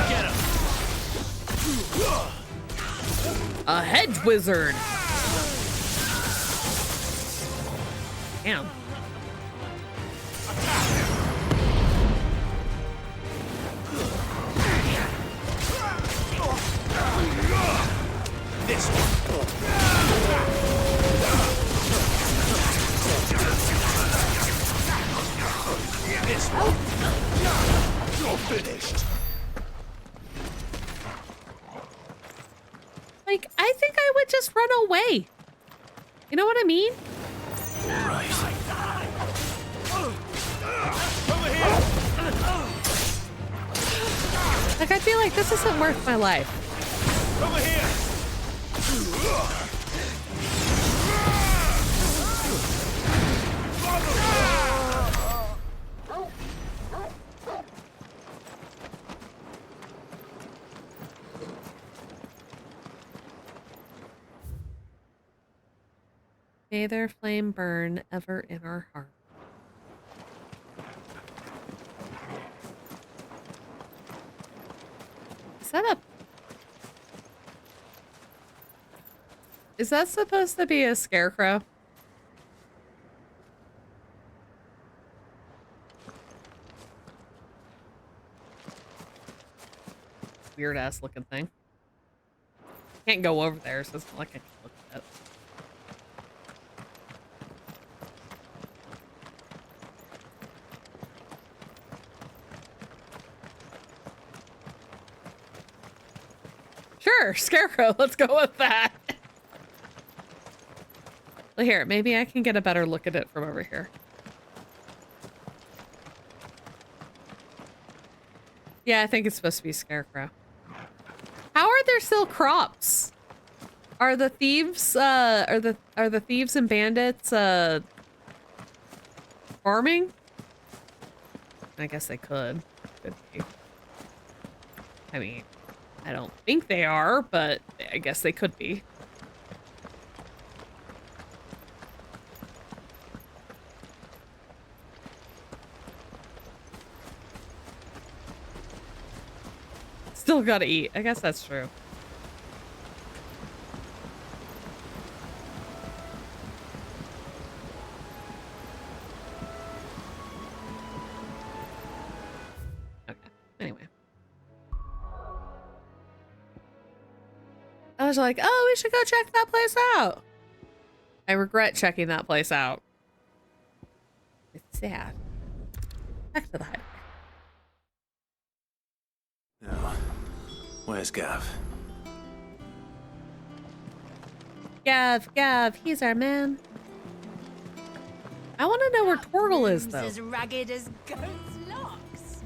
Get him. A hedge wizard. Damn. This one. This one. You're finished. Like, I think I would just run away. You know what I mean? Right. Over here. Like, I feel like this isn't worth my life. Over here. May their flame burn ever in our heart. Is that supposed to be a scarecrow? Weird ass looking thing. Can't go over there, so it's not like I can look at it. Sure, Scarecrow. Let's go with that. Well, here, maybe I can get a better look at it from over here. Yeah, I think it's supposed to be Scarecrow. How are there still crops? Are the thieves are the thieves and bandits farming? I guess they could be. I mean, I don't think they are, but I guess they could be. Still gotta eat. I guess that's true. Okay. Anyway. I was like, oh, we should go check that place out. I regret checking that place out. It's sad. Back to the hideaway. Now, where's Gav? Gav, he's our man. I want to know where Torgal is, though. As ragged as goat's locks.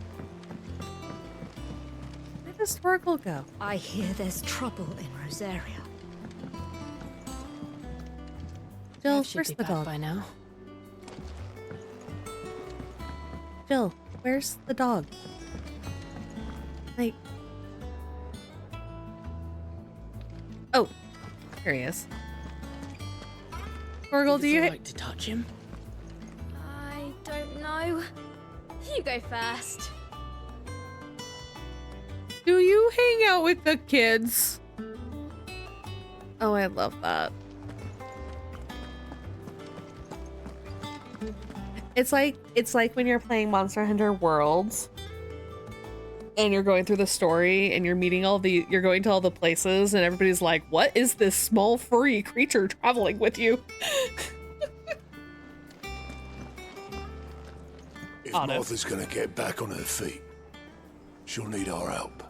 Where does Torgal go? I hear there's trouble in Rosaria. Jill, Should where's be the back dog? by now. Jill, where's the dog? Like... Oh, here he is. Torgal, do you... like to touch him? I don't know. You go first. Do you hang out with the kids? Oh, I love that. It's like when you're playing Monster Hunter Worlds and you're going through the story and you're meeting you're going to all the places and everybody's like, what is this small furry creature traveling with you? If Martha's gonna get back on her feet, she'll need our help.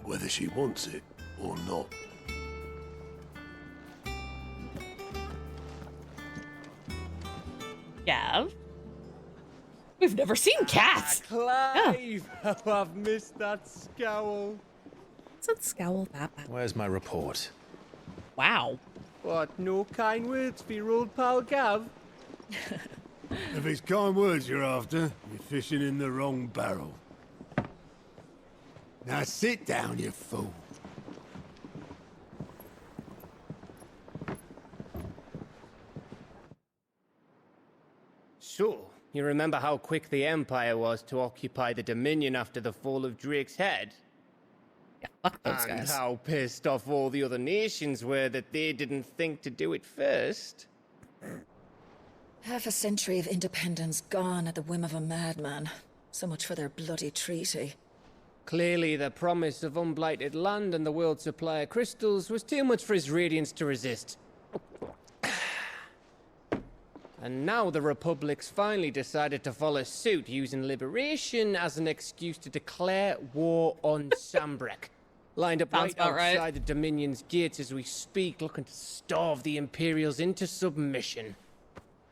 Whether she wants it or not. Gav? We've never seen cats. Clive! Oh, I've missed that scowl. Doesn't scowl that bad. Where's my report? Wow. What, no kind words for your old pal Gav? If it's kind words you're after, you're fishing in the wrong barrel. Now sit down, you fool. So, you remember how quick the Empire was to occupy the Dominion after the fall of Drake's head? Yeah, fuck those and guys. how pissed off all the other nations were that they didn't think to do it first? Half a century of independence gone at the whim of a madman. So much for their bloody treaty. Clearly, the promise of unblighted land and the world's supply of crystals was too much for his radiance to resist. And now the Republic's finally decided to follow suit, using liberation as an excuse to declare war on Sambrek. Lined up right outside the Dominion's gates as we speak, looking to starve the Imperials into submission.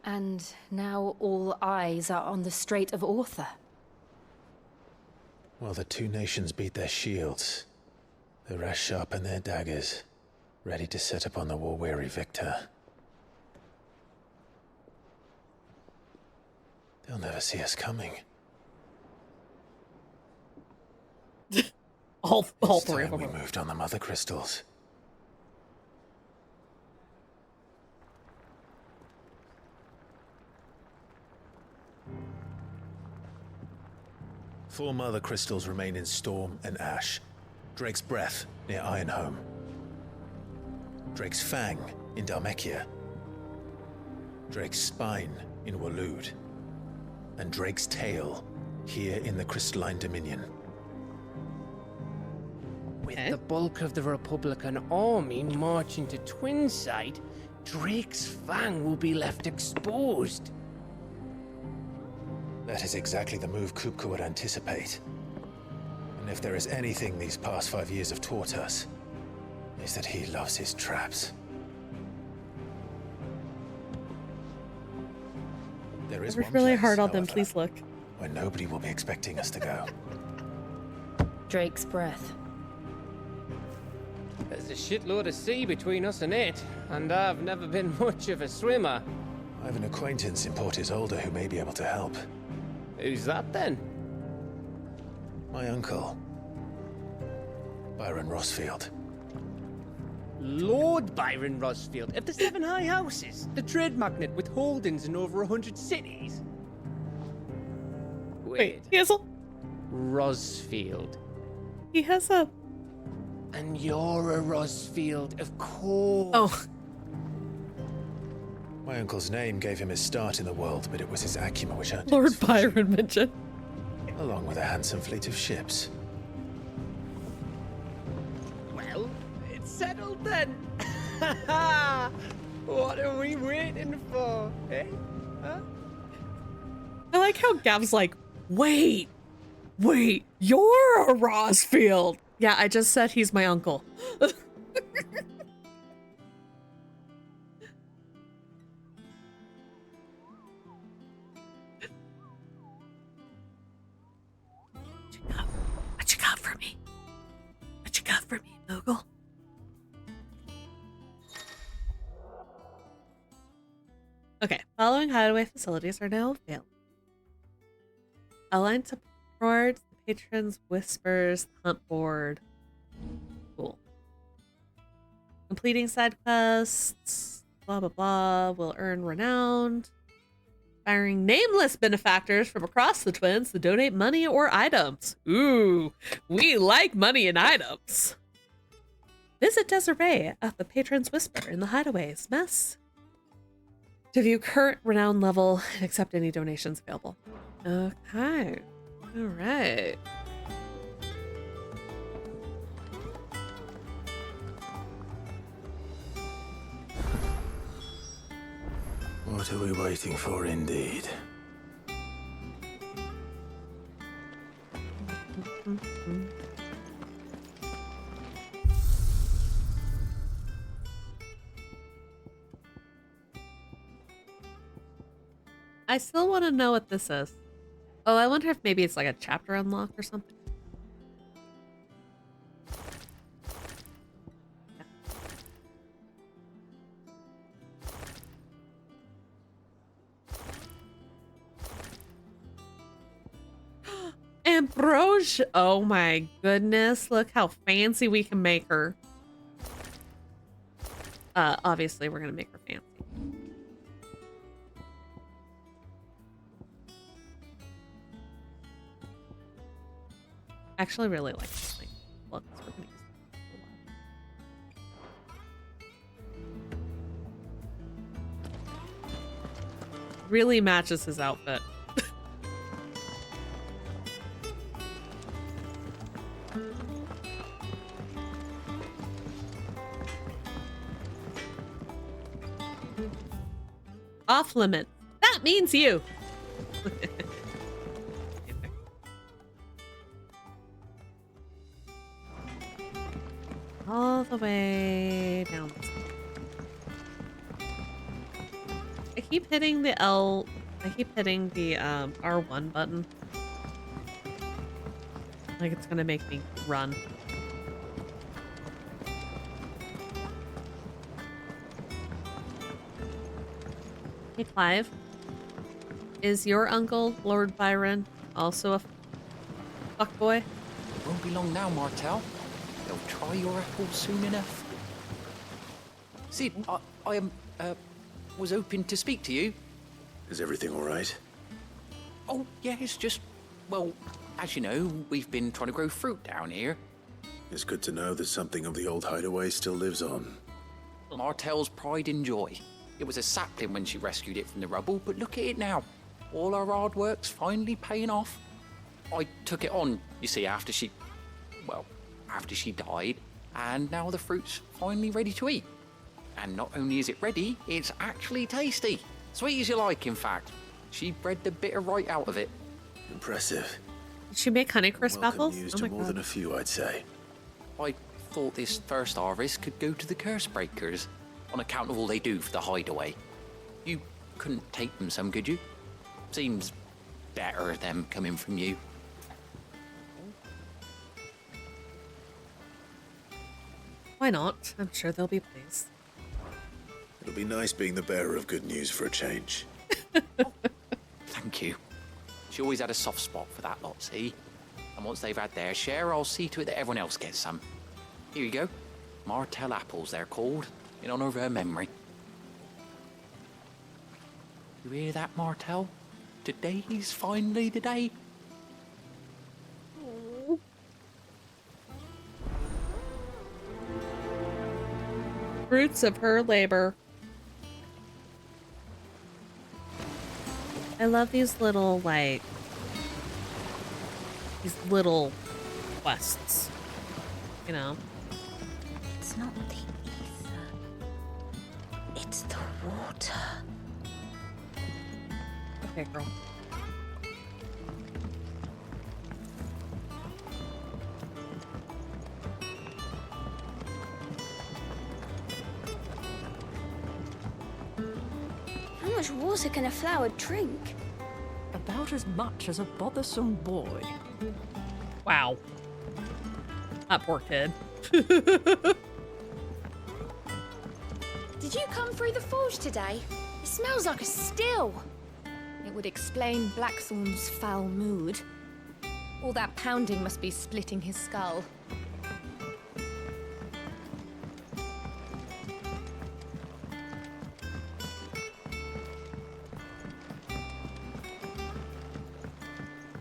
And now all eyes are on the Strait of Author. While the two nations beat their shields, the rest sharpen their daggers, ready to set upon the war-weary victor. They'll never see us coming. all This three of time them. we moved on the mother crystals. Four mother crystals remain in Storm and Ash. Drake's Breath near Ironhome. Drake's Fang in Dhalmekia. Drake's Spine in Waloed. And Drake's Tail here in the Crystalline Dominion. With the bulk of the Republican army marching to Twinside, Drake's Fang will be left exposed. That is exactly the move Kupka would anticipate. And if there is anything these past 5 years have taught us, is that he loves his traps. There is Work one really place, hard on them, however, please look. where nobody will be expecting us to go. Drake's breath. There's a shitload of sea between us and it, and I've never been much of a swimmer. I have an acquaintance in Port Isolde who may be able to help. Who's that then? My uncle, Byron Rossfield. Lord Byron Rossfield of the Seven High Houses, the trade magnate with holdings in over 100 cities. Wait, he has a... Rossfield. He has a... And you're a Rossfield, of course. Oh. My uncle's name gave him his start in the world, but it was his acumen which earned him Lord his fortune, Byron mentioned. along with a handsome fleet of ships. Well, it's settled then. What are we waiting for, eh? Huh? I like how Gav's like, wait, you're a Rossfield. Yeah, I just said he's my uncle. What you got for me? What you got for me, Mogul? Okay, following hideaway facilities are now available. Align supports, the patrons, whispers, the hunt board. Cool. Completing side quests, blah blah blah, will earn renowned. Firing nameless benefactors from across the twins to donate money or items. Ooh, we like money and items. Visit Desiree at the Patron's Whisper in the Hideaway's mess to view current renown level and accept any donations available. Okay. All right. What are we waiting for, indeed? I still want to know what this is. Oh, I wonder if maybe it's like a chapter unlock or something. Ambrosia. Oh my goodness. Look how fancy we can make her. Obviously we're going to make her fancy. Actually really like this thing. Look, we're going to use that. Really matches his outfit. Off limit. That means you. All the way down. I keep hitting the L. I keep hitting the R1 button. Like it's gonna make me run. Hey Clive, is your uncle, Lord Byron, also a fuckboy? It won't be long now, Martel. They'll try your apple soon enough. Sid, I was hoping to speak to you. Is everything all right? Oh, yeah, it's just, well, as you know, we've been trying to grow fruit down here. It's good to know that something of the old hideaway still lives on. Martel's pride and joy. It was a sapling when she rescued it from the rubble, but look at it now. All our hard work's finally paying off. I took it on, you see, after she died, and now the fruit's finally ready to eat. And not only is it ready, it's actually tasty. Sweet as you like, in fact. She bred the bitter right out of it. Impressive. Did she make Honeycrisp apples? Used to more than a few, I'd say. I thought this first harvest could go to the curse breakers, on account of all they do for the Hideaway. You couldn't take them some, could you? Seems better them coming from you. Why not? I'm sure they'll be pleased. It'll be nice being the bearer of good news for a change. Thank you. She always had a soft spot for that lot, see? And once they've had their share, I'll see to it that everyone else gets some. Here you go. Martell apples, they're called, in honor of her memory. You hear that, Martell? Today's finally the day. Fruits of her labor. I love these little, like, these little quests, you know? It's not the ether. It's the water. Okay, girl. How much water can a flower drink? About as much as a bothersome boy. Wow. That poor kid. Did you come through the forge today? It smells like a still. It would explain Blackthorn's foul mood. All that pounding must be splitting his skull.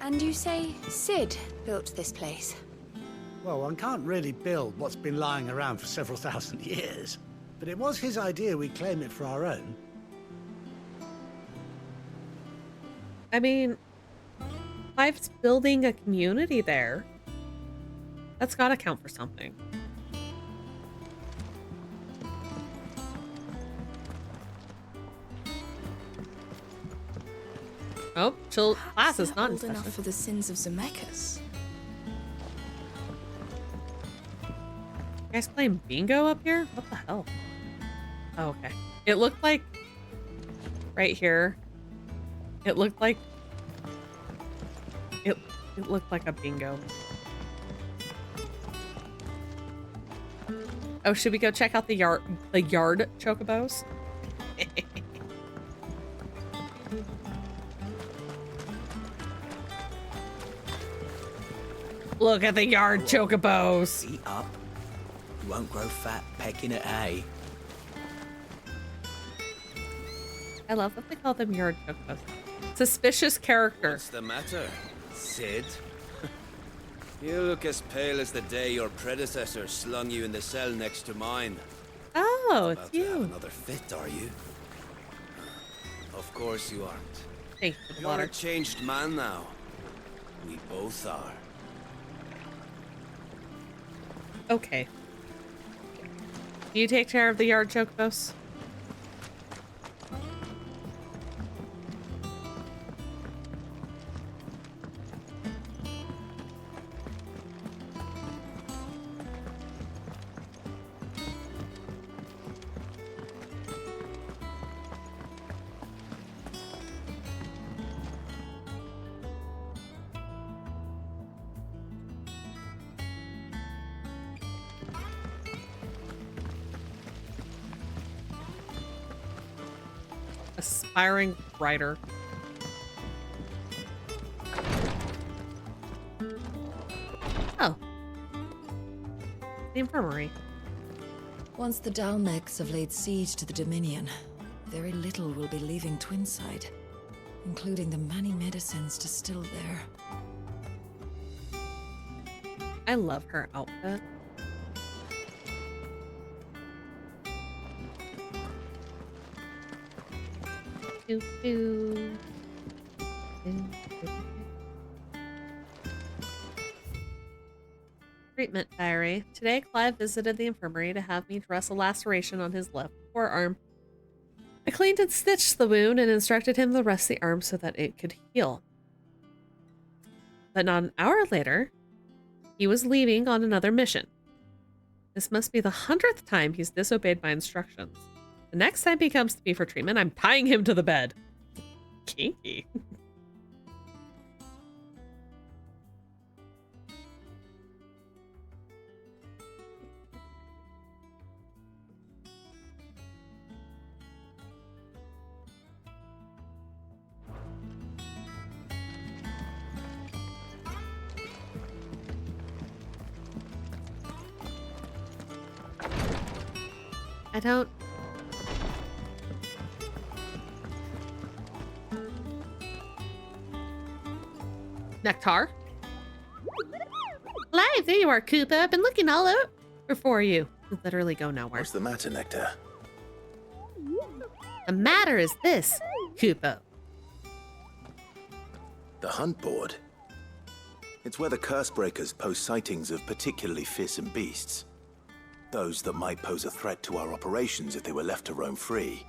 And you say Sid built this place? Well, one can't really build what's been lying around for several thousand years. But it was his idea we claim it for our own. I mean, Clive's building a community there. That's gotta count for something. Oh, chill class is not old enough for the sins of Zemeckis. You guys playing bingo up here? What the hell? Oh, okay. It looked like right here. It looked like it looked like a bingo. Oh, should we go check out the yard chocobos? Look at the yard chocobos. Eat up. You won't grow fat pecking at hay. I love that they call them yard chocobos. Suspicious character. What's the matter, Sid? You look as pale as the day your predecessor slung you in the cell next to mine. Oh, it's About to you. have another fit, are you? Of course you aren't. Thank you for the You're water. a changed man now. We both are. Okay. Do you take care of the yard chocobos? Aspiring writer. Oh. The infirmary. Once the Dalmecs have laid siege to the Dominion, very little will be leaving Twinside, including the many medicines distilled there. I love her outfit. Doo -doo. Treatment diary. Today, Clive visited the infirmary to have me dress a laceration on his left forearm. I cleaned and stitched the wound and instructed him to rest the arm so that it could heal. But not an hour later, he was leaving on another mission. This must be the 100th time he's disobeyed my instructions. The next time he comes to me for treatment, I'm tying him to the bed. Kinky. I don't... Nectar? Clive, there you are, Koopa. I've been looking all over for you. You literally go nowhere. What's the matter, Nectar? The matter is this, Koopa. The hunt board? It's where the curse breakers post sightings of particularly fearsome beasts. Those that might pose a threat to our operations if they were left to roam free.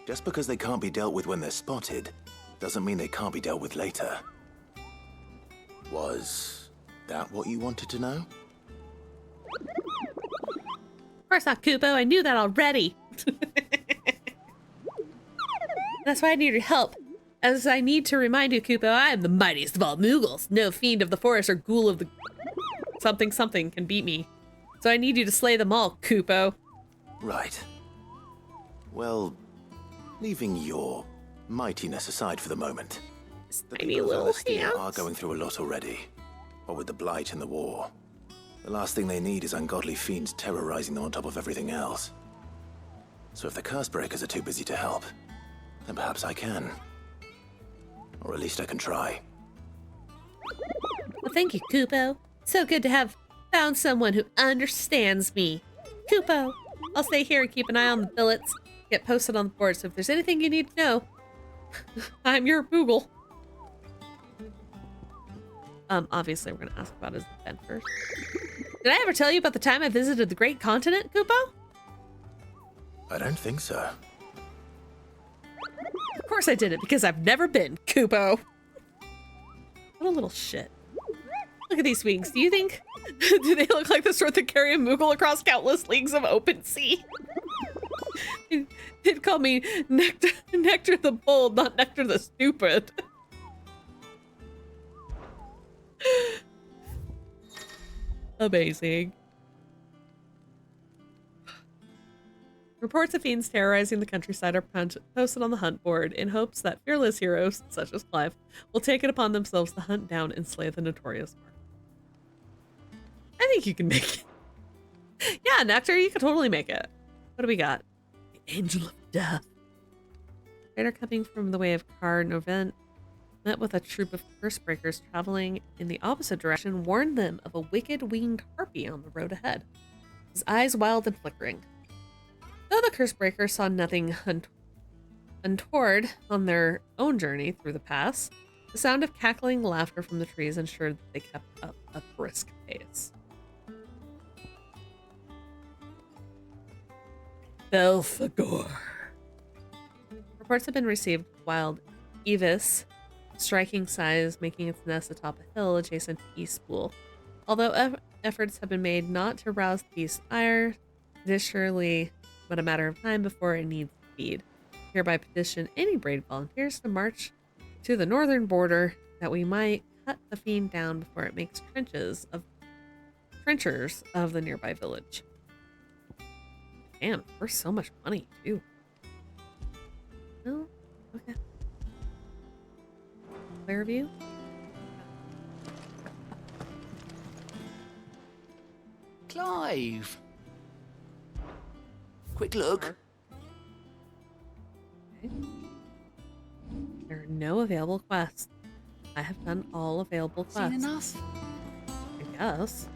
Just because they can't be dealt with when they're spotted, doesn't mean they can't be dealt with later. Was that what you wanted to know? Of course not, Kupo. I knew that already. That's why I need your help. As I need to remind you, Kupo, I am the mightiest of all Moogles. No fiend of the forest or ghoul of the something can beat me. So I need you to slay them all, Kupo. Right. Well, leaving your mightiness aside for the moment. The people of Celestia are going through a lot already. What with the blight and the war. The last thing they need is ungodly fiends terrorizing them on top of everything else. So if the curse breakers are too busy to help, then perhaps I can. Or at least I can try. Well, thank you, Kupo. So good to have found someone who understands me. Kupo, I'll stay here and keep an eye on the billets. Get posted on the board, so if there's anything you need to know, I'm your Moogle. Obviously we're gonna ask about his event first. Did I ever tell you about the time I visited the Great Continent, Kupo? I don't think so. Of course I didn't, because I've never been, Kupo. What a little shit. Look at these wings. Do you think... do they look like the sort that carry a Moogle across countless leagues of open sea? They'd call me Nectar the Bold, not Nectar the Stupid. Amazing. Reports of fiends terrorizing the countryside are posted on the hunt board in hopes that fearless heroes, such as Clive, will take it upon themselves to hunt down and slay the notorious mark. I think you can make it. Yeah, Nectar, you could totally make it. What do we got? The Angel of Death. Raider coming from the way of Car Novent met with a troop of curse breakers traveling in the opposite direction, warned them of a wicked winged harpy on the road ahead. His eyes wild and flickering. Though the curse breakers saw nothing untoward on their own journey through the pass, the sound of cackling laughter from the trees ensured that they kept up a brisk pace. Belphegor. Reports have been received of wild Evis, striking size, making its nest atop a hill adjacent to East Spool. Although efforts have been made not to rouse the beast's ire, it is surely but a matter of time before it needs to feed. Hereby petition any brave volunteers to march to the northern border that we might cut the fiend down before it makes trenchers of the nearby village. Damn, we're so much money too. Oh, okay. Clear view. Clive. Quick look. Okay. There are no available quests. I have done all available quests. Seen enough? I guess.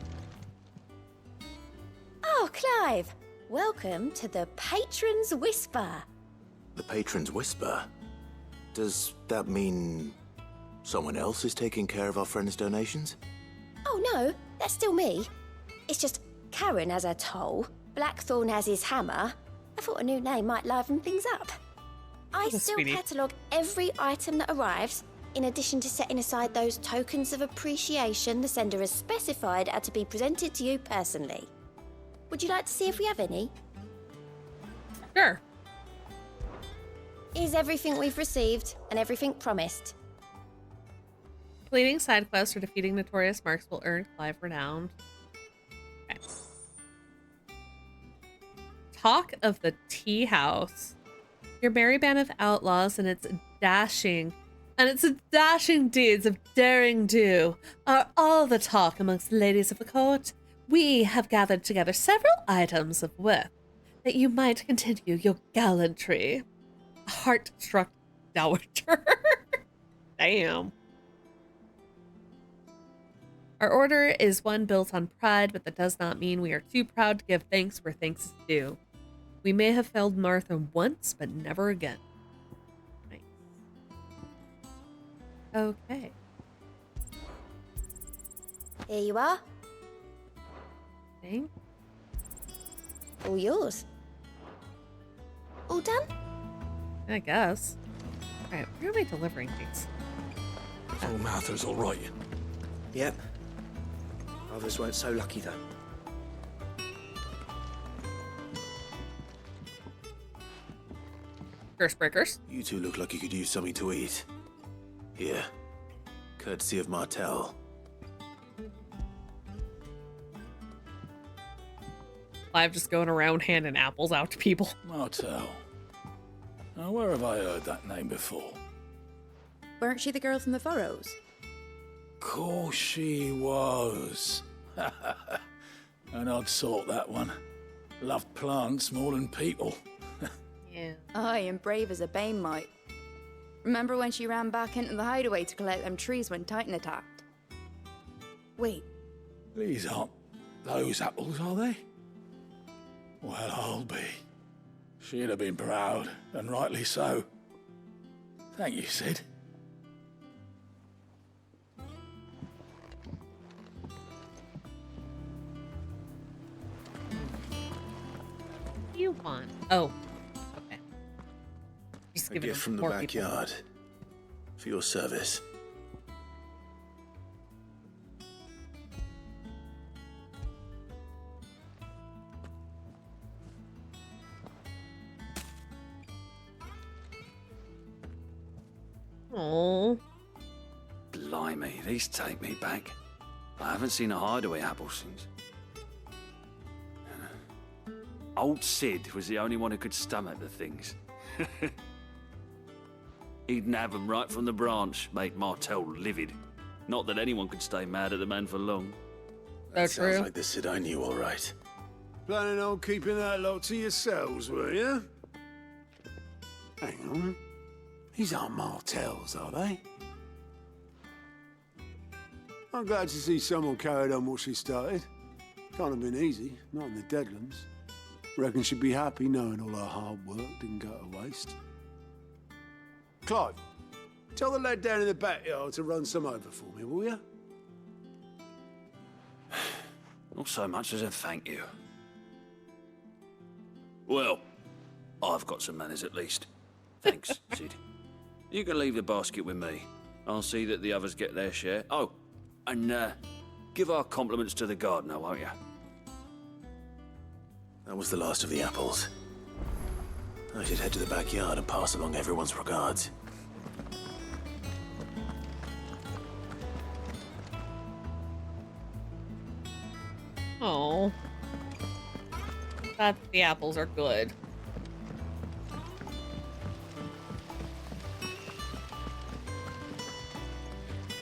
Oh, Clive! Welcome to the Patron's Whisper. The Patron's Whisper? Does that mean someone else is taking care of our friend's donations? Oh no, that's still me. It's just Karen has her toll, Blackthorn has his hammer. I thought a new name might liven things up. I still catalogue every item that arrives, in addition to setting aside those tokens of appreciation the sender has specified are to be presented to you personally. Would you like to see if we have any? Sure. Is everything we've received and everything promised? Completing side quests or defeating notorious marks will earn Clive renown. Okay. Talk of the Tea House. Your merry band of outlaws and its dashing deeds of daring do are all the talk amongst the ladies of the court. We have gathered together several items of worth that you might continue your gallantry. Heart-struck dowager. Damn. Our order is one built on pride, but that does not mean we are too proud to give thanks where thanks is due. We may have failed Martha once, but never again. Nice. Okay. Here you are. Thanks. All yours. All done? I guess. Alright, where am I delivering things? So Martha's all right. Yep. Others weren't so lucky, though. Curse breakers. You two look like you could use something to eat. Here. Courtesy of Martel. Clive just going around handing apples out to people. Martel. Now, where have I heard that name before? Weren't she the girl from the Furrows? Course she was. An odd sort, that one. Loved plants more than people. Yeah. Aye, and brave as a bane might. Remember when she ran back into the hideaway to collect them trees when Titan attacked? Wait. These aren't those apples, are they? Well, I'll be. She'd have been proud, and rightly so. Thank you, Sid. What do you want? Oh. Okay. Just A gift from the backyard. For your service. Oh. Blimey, these take me back. I haven't seen a Hideaway apple since. Old Sid was the only one who could stomach the things. He'd nab them right from the branch, made Martel livid. Not that anyone could stay mad at the man for long. That sounds like the Sid I knew, all right. Planning on keeping that lot to yourselves, were you? Hang on. These aren't Martels, are they? I'm glad to see someone carried on what she started. Can't have been easy, not in the Deadlands. Reckon she'd be happy knowing all her hard work didn't go to waste. Clive, tell the lad down in the backyard to run some over for me, will you? Not so much as a thank you. Well, I've got some manners at least. Thanks, Sid. You can leave the basket with me. I'll see that the others get their share. Oh, and give our compliments to the gardener, won't you? That was the last of the apples. I should head to the backyard and pass along everyone's regards. Oh. Glad the apples are good.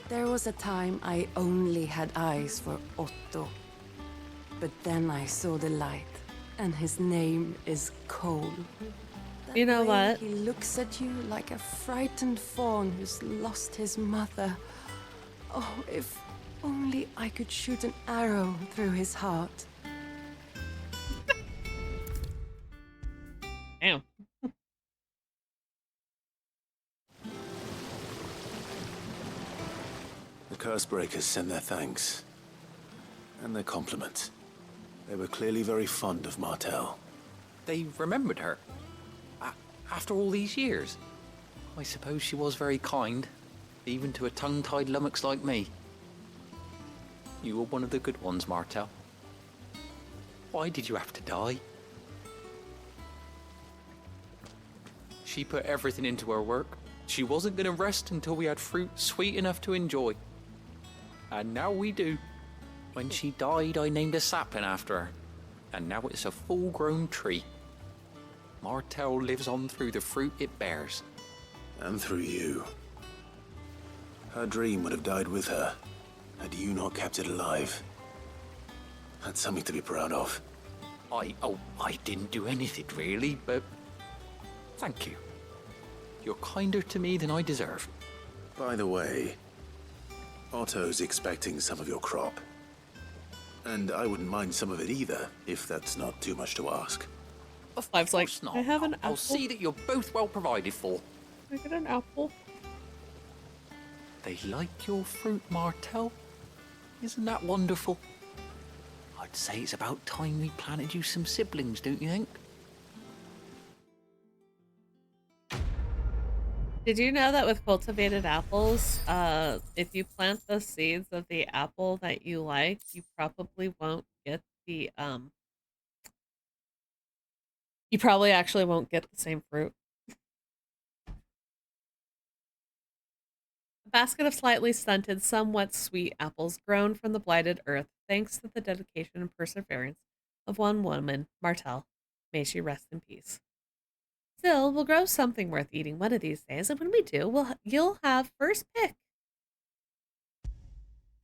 There was a time I only had eyes for Otto. But then I saw the light, and his name is Cole. You know what? He looks at you like a frightened fawn who's lost his mother. Oh, if only I could shoot an arrow through his heart. Damn. The Curse Breakers send their thanks. And their compliments. They were clearly very fond of Martel. They remembered her. After all these years. I suppose she was very kind, even to a tongue-tied lummox like me. You were one of the good ones, Martel. Why did you have to die? She put everything into her work. She wasn't going to rest until we had fruit sweet enough to enjoy. And now we do. When she died, I named a sapling after her. And now it's a full-grown tree. Martell lives on through the fruit it bears. And through you. Her dream would have died with her, had you not kept it alive. That's something to be proud of. I didn't do anything really, but thank you. You're kinder to me than I deserve. By the way, Otto's expecting some of your crop. And I wouldn't mind some of it either, if that's not too much to ask. Clive's like, not. I have an apple. I'll see that you're both well provided for. Can I get an apple? They like your fruit, Martell. Isn't that wonderful? I'd say it's about time we planted you some siblings, don't you think? Did you know that with cultivated apples, if you plant the seeds of the apple that you like, you probably won't get the, you probably actually won't get the same fruit. A basket of slightly stunted, somewhat sweet apples grown from the blighted earth, thanks to the dedication and perseverance of one woman, Martell. May she rest in peace. Still, we'll grow something worth eating one of these days, and when we do, you'll have first pick.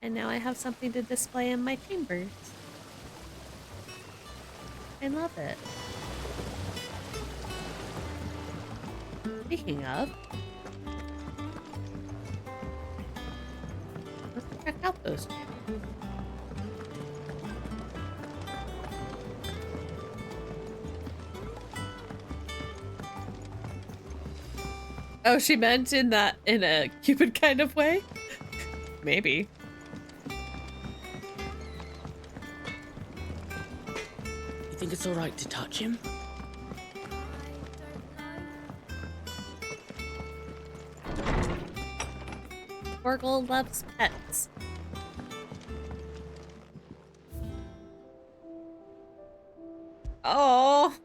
And now I have something to display in my chambers. I love it. Speaking of, let's check out those chambers. Oh, she meant in a Cupid kind of way? Maybe. You think it's alright to touch him? Torgal loves pets. Oh,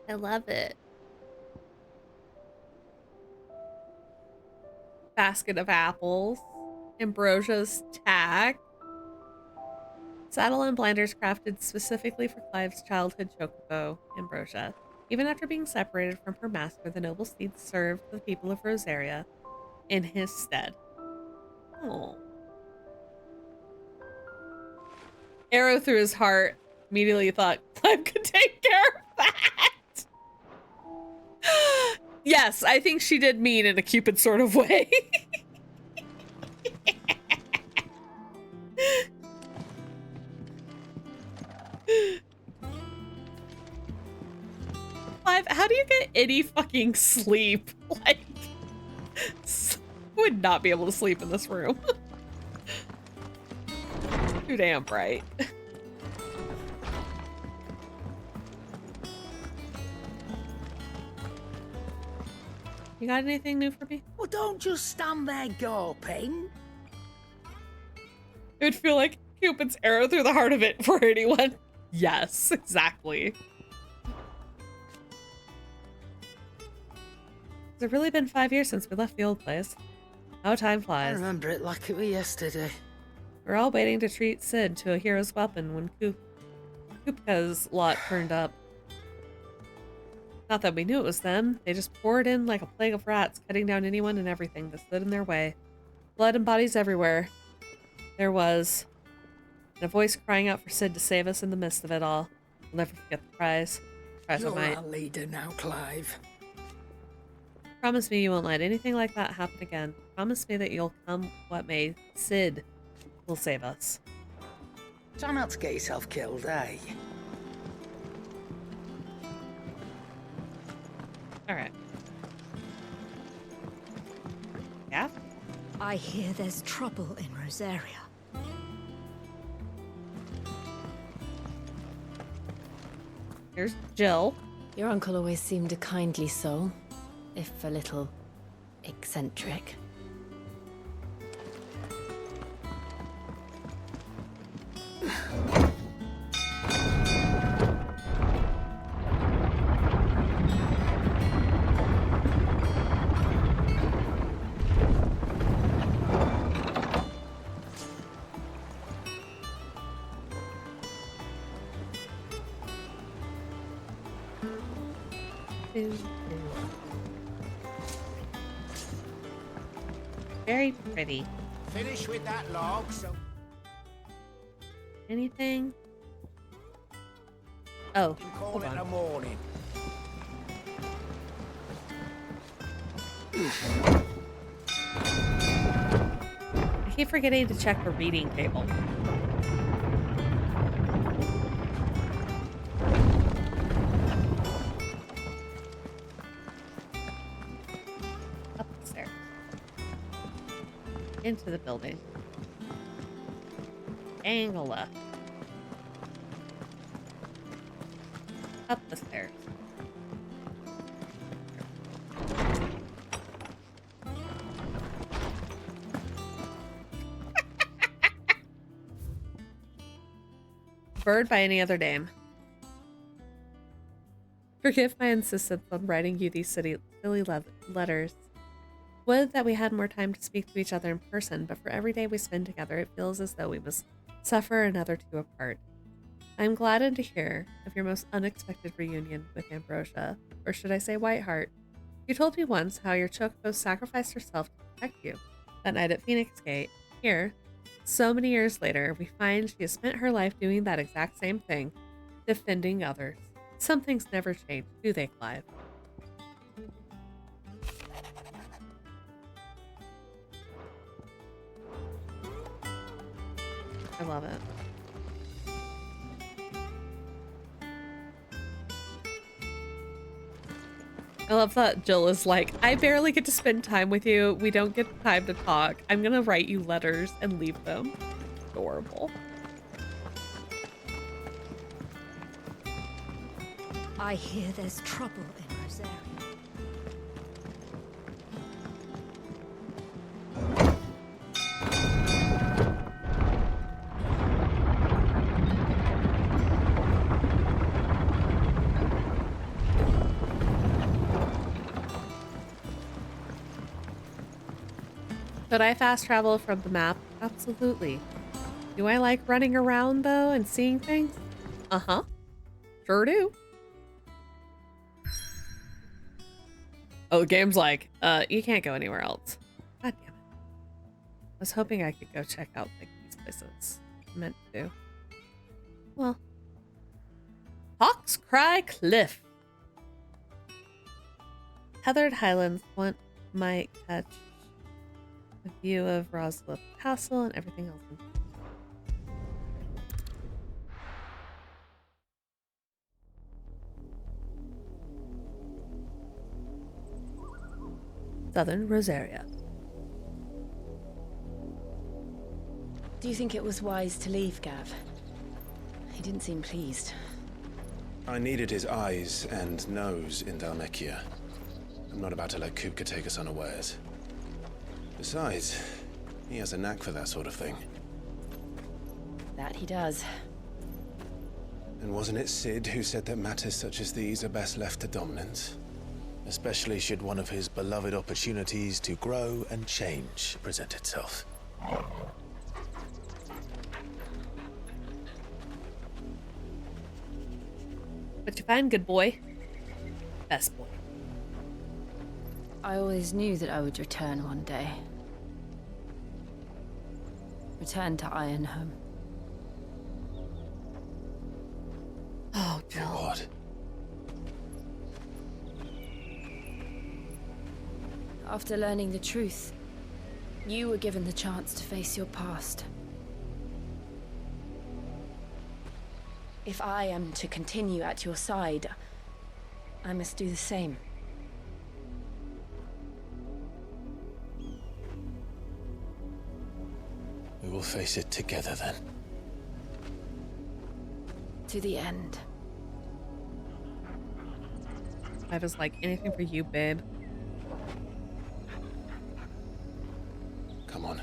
I love it. Basket of apples. Ambrosia's tack. Saddle and blinders crafted specifically for Clive's childhood chocobo, Ambrosia. Even after being separated from her master, the noble steed served the people of Rosaria in his stead. Oh. Arrow through his heart. Immediately thought Clive could take care of that. Yes, I think she did mean in a Cupid sort of way. Clive, how do you get any fucking sleep? Like, would not be able to sleep in this room. Too damn bright. You got anything new for me? Well, don't just stand there gawping. It would feel like Cupid's arrow through the heart of it for anyone. Yes, exactly. Has it really been 5 years since we left the old place? How time flies. I remember it like it was yesterday. We're all waiting to treat Sid to a hero's weapon when Kupka's lot turned up. Not that we knew it was them. They just poured in like a plague of rats, cutting down anyone and everything that stood in their way. Blood and bodies everywhere. There was. And a voice crying out for Sid to save us in the midst of it all. I'll never forget the cries. You're our leader now, Clive. Promise me you won't let anything like that happen again. Promise me that you'll come what may. Sid will save us. Try not to get yourself killed, eh? Alright. Yeah? I hear there's trouble in Rosaria. Here's Jill. Your uncle always seemed a kindly soul, if a little eccentric. Very pretty. Finish with that log, so... Anything? Oh, call it a morning. I keep forgetting to check the reading table. Up the stairs. Into the building. Angle left. Up the stairs. Bird by any other name. Forgive my insistence on writing you these silly letters. Would that we had more time to speak to each other in person, but for every day we spend together, it feels as though we must suffer another two apart. I am gladdened to hear of your most unexpected reunion with Ambrosia, or should I say Whiteheart. You told me once how your Chocobo sacrificed herself to protect you that night at Phoenix Gate. Here, so many years later, we find she has spent her life doing that exact same thing, defending others. Some things never change, do they, Clive? I love it. I love that Jill is like, I barely get to spend time with you. We don't get time to talk. I'm gonna write you letters and leave them. Adorable. I hear there's trouble in Rosaria. Could I fast travel from the map? Absolutely. Do I like running around, though, and seeing things? Uh-huh. Sure do. Oh, the game's like, you can't go anywhere else. God damn it. I was hoping I could go check out, like, these places. I meant to. Well. Hawk's Cry Cliff. Heathered Highlands might catch a view of Roslip Castle and everything else. Southern Rosaria. Do you think it was wise to leave, Gav? He didn't seem pleased. I needed his eyes and nose in Dhalmekia. I'm not about to let Kupka take us unawares. Besides, he has a knack for that sort of thing. That he does. And wasn't it Sid who said that matters such as these are best left to dominance? Especially should one of his beloved opportunities to grow and change present itself. What you find, good boy? Best boy. I always knew that I would return one day. Return to Ironhome. Oh, Jill. What? After learning the truth, you were given the chance to face your past. If I am to continue at your side, I must do the same. We will face it together then. To the end. I was like, anything for you, babe. Come on.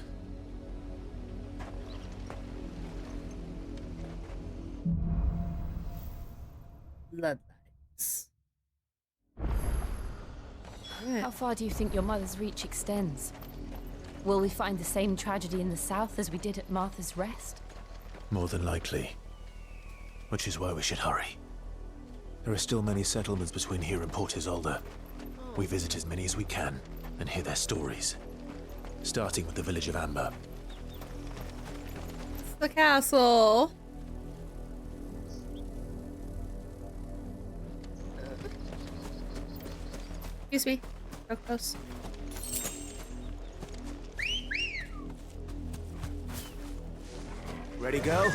Bloodlights. How far do you think your mother's reach extends? Will we find the same tragedy in the south as we did at Martha's Rest? More than likely. Which is why we should hurry. There are still many settlements between here and Port Isolde. We visit as many as we can and hear their stories. starting with the village of Amber. It's the castle. Excuse me. So close. Ready, go?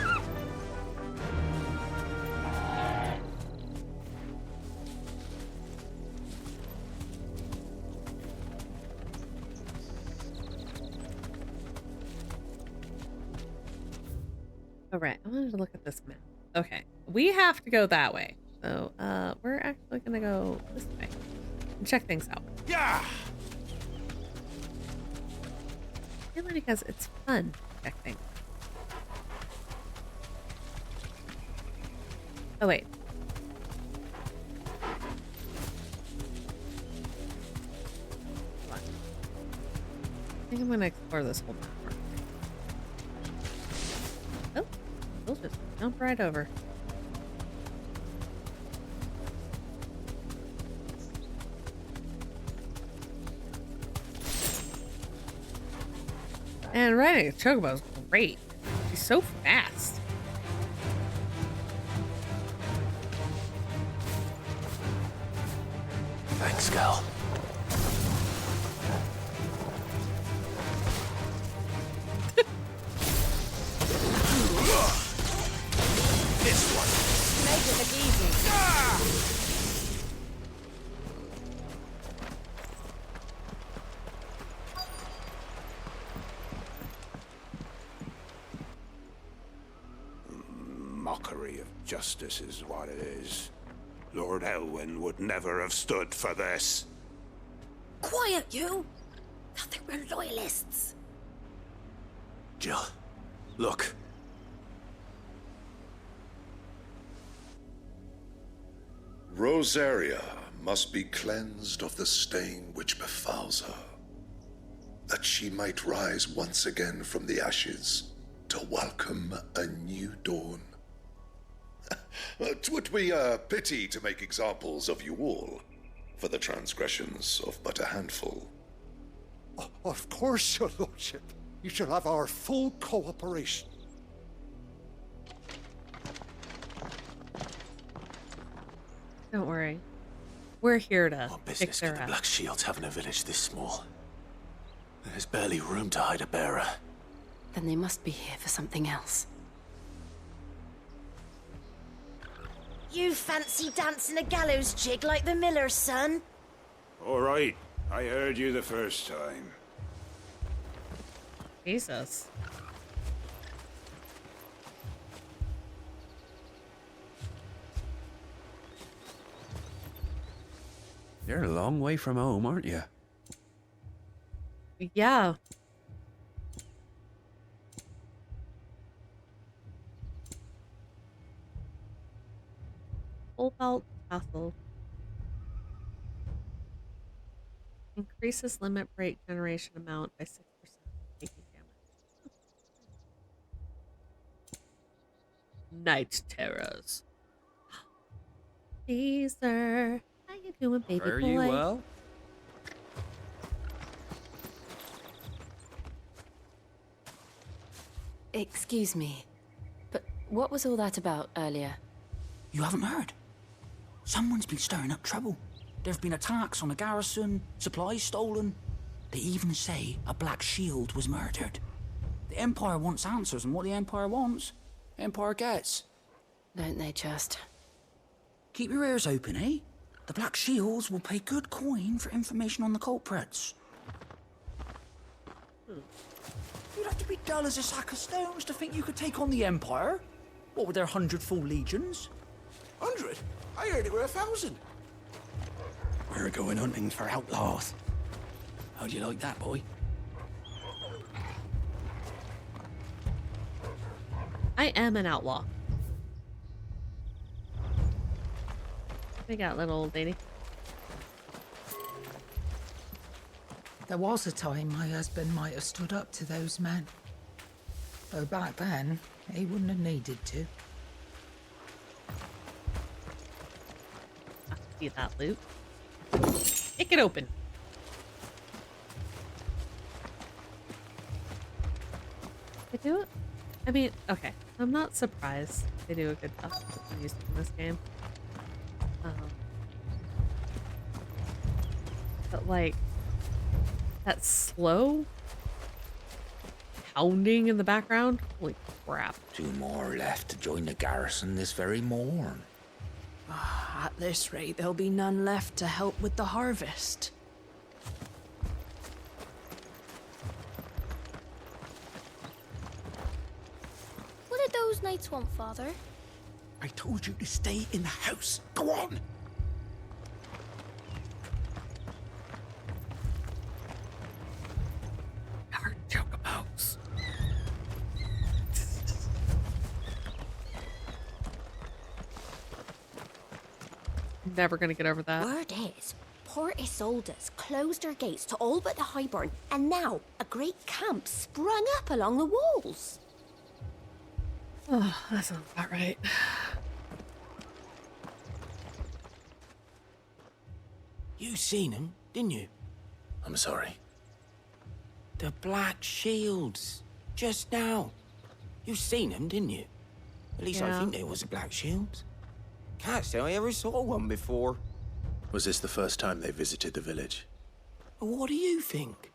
All right, I wanted to look at this map. Okay, we have to go that way. So, we're actually gonna go this way and check things out. Yeah. Mainly because it's fun to check things. Oh wait. I think I'm gonna explore this whole map. Oh, we'll just jump right over. And riding a chocobo is great. He's so fast. Thanks, Gal. This one. Make it look easy. Mockery of justice is what it is. Lord Elwyn would never have stood for this. Quiet, you! I think we're loyalists. Jill, look. Rosaria must be cleansed of the stain which befouls her, that she might rise once again from the ashes to welcome a new dawn. 'Twould be a pity to make examples of you all, for the transgressions of but a handful. Of course, your lordship. You shall have our full cooperation. Don't worry. We're here to What fix business their could the ass. Black Shields have in a village this small? There's barely room to hide a bearer. Then they must be here for something else. You fancy dancing a gallows jig like the miller's son? All right, I heard you the first time. Jesus. You're a long way from home, aren't you? Yeah. Full belt castle. Increases limit break generation amount by 6%. Taking damage. Night terrors. Caesar, how you doing, baby boy? Are you well? Excuse me, but what was all that about earlier? You haven't heard? Someone's been stirring up trouble. There have been attacks on the garrison, supplies stolen. They even say a Black Shield was murdered. The Empire wants answers, and what the Empire wants, Empire gets. Don't they just? Keep your ears open, eh? The Black Shields will pay good coin for information on the culprits. You'd have to be dull as a sack of stones to think you could take on the Empire. What with their 100 full legions? 100? I heard it were 1,000. We're going hunting for outlaws. How'd you like that, boy? I am an outlaw. What we got, little old lady? There was a time my husband might have stood up to those men. Though back then, he wouldn't have needed to. See that loot? Kick it open. do it. I mean, okay, I'm not surprised they do a good job with the music in this game. But like that slow pounding in the background, holy crap. 2 more left to join the garrison this very morn. At this rate, there'll be none left to help with the harvest. What did those knights want, Father? I told you to stay in the house. Go on. Our chocobos. Never gonna get over that. Word is, Port Isolde's closed her gates to all but the highborn, and now a great camp sprung up along the walls. Oh, that sounds about right. You seen him, didn't you? I'm sorry. The black shields. Just now. You seen them, didn't you? At least I Yeah. think there was a black shield. Can't say I ever saw one before. Was this the first time they visited the village? What do you think?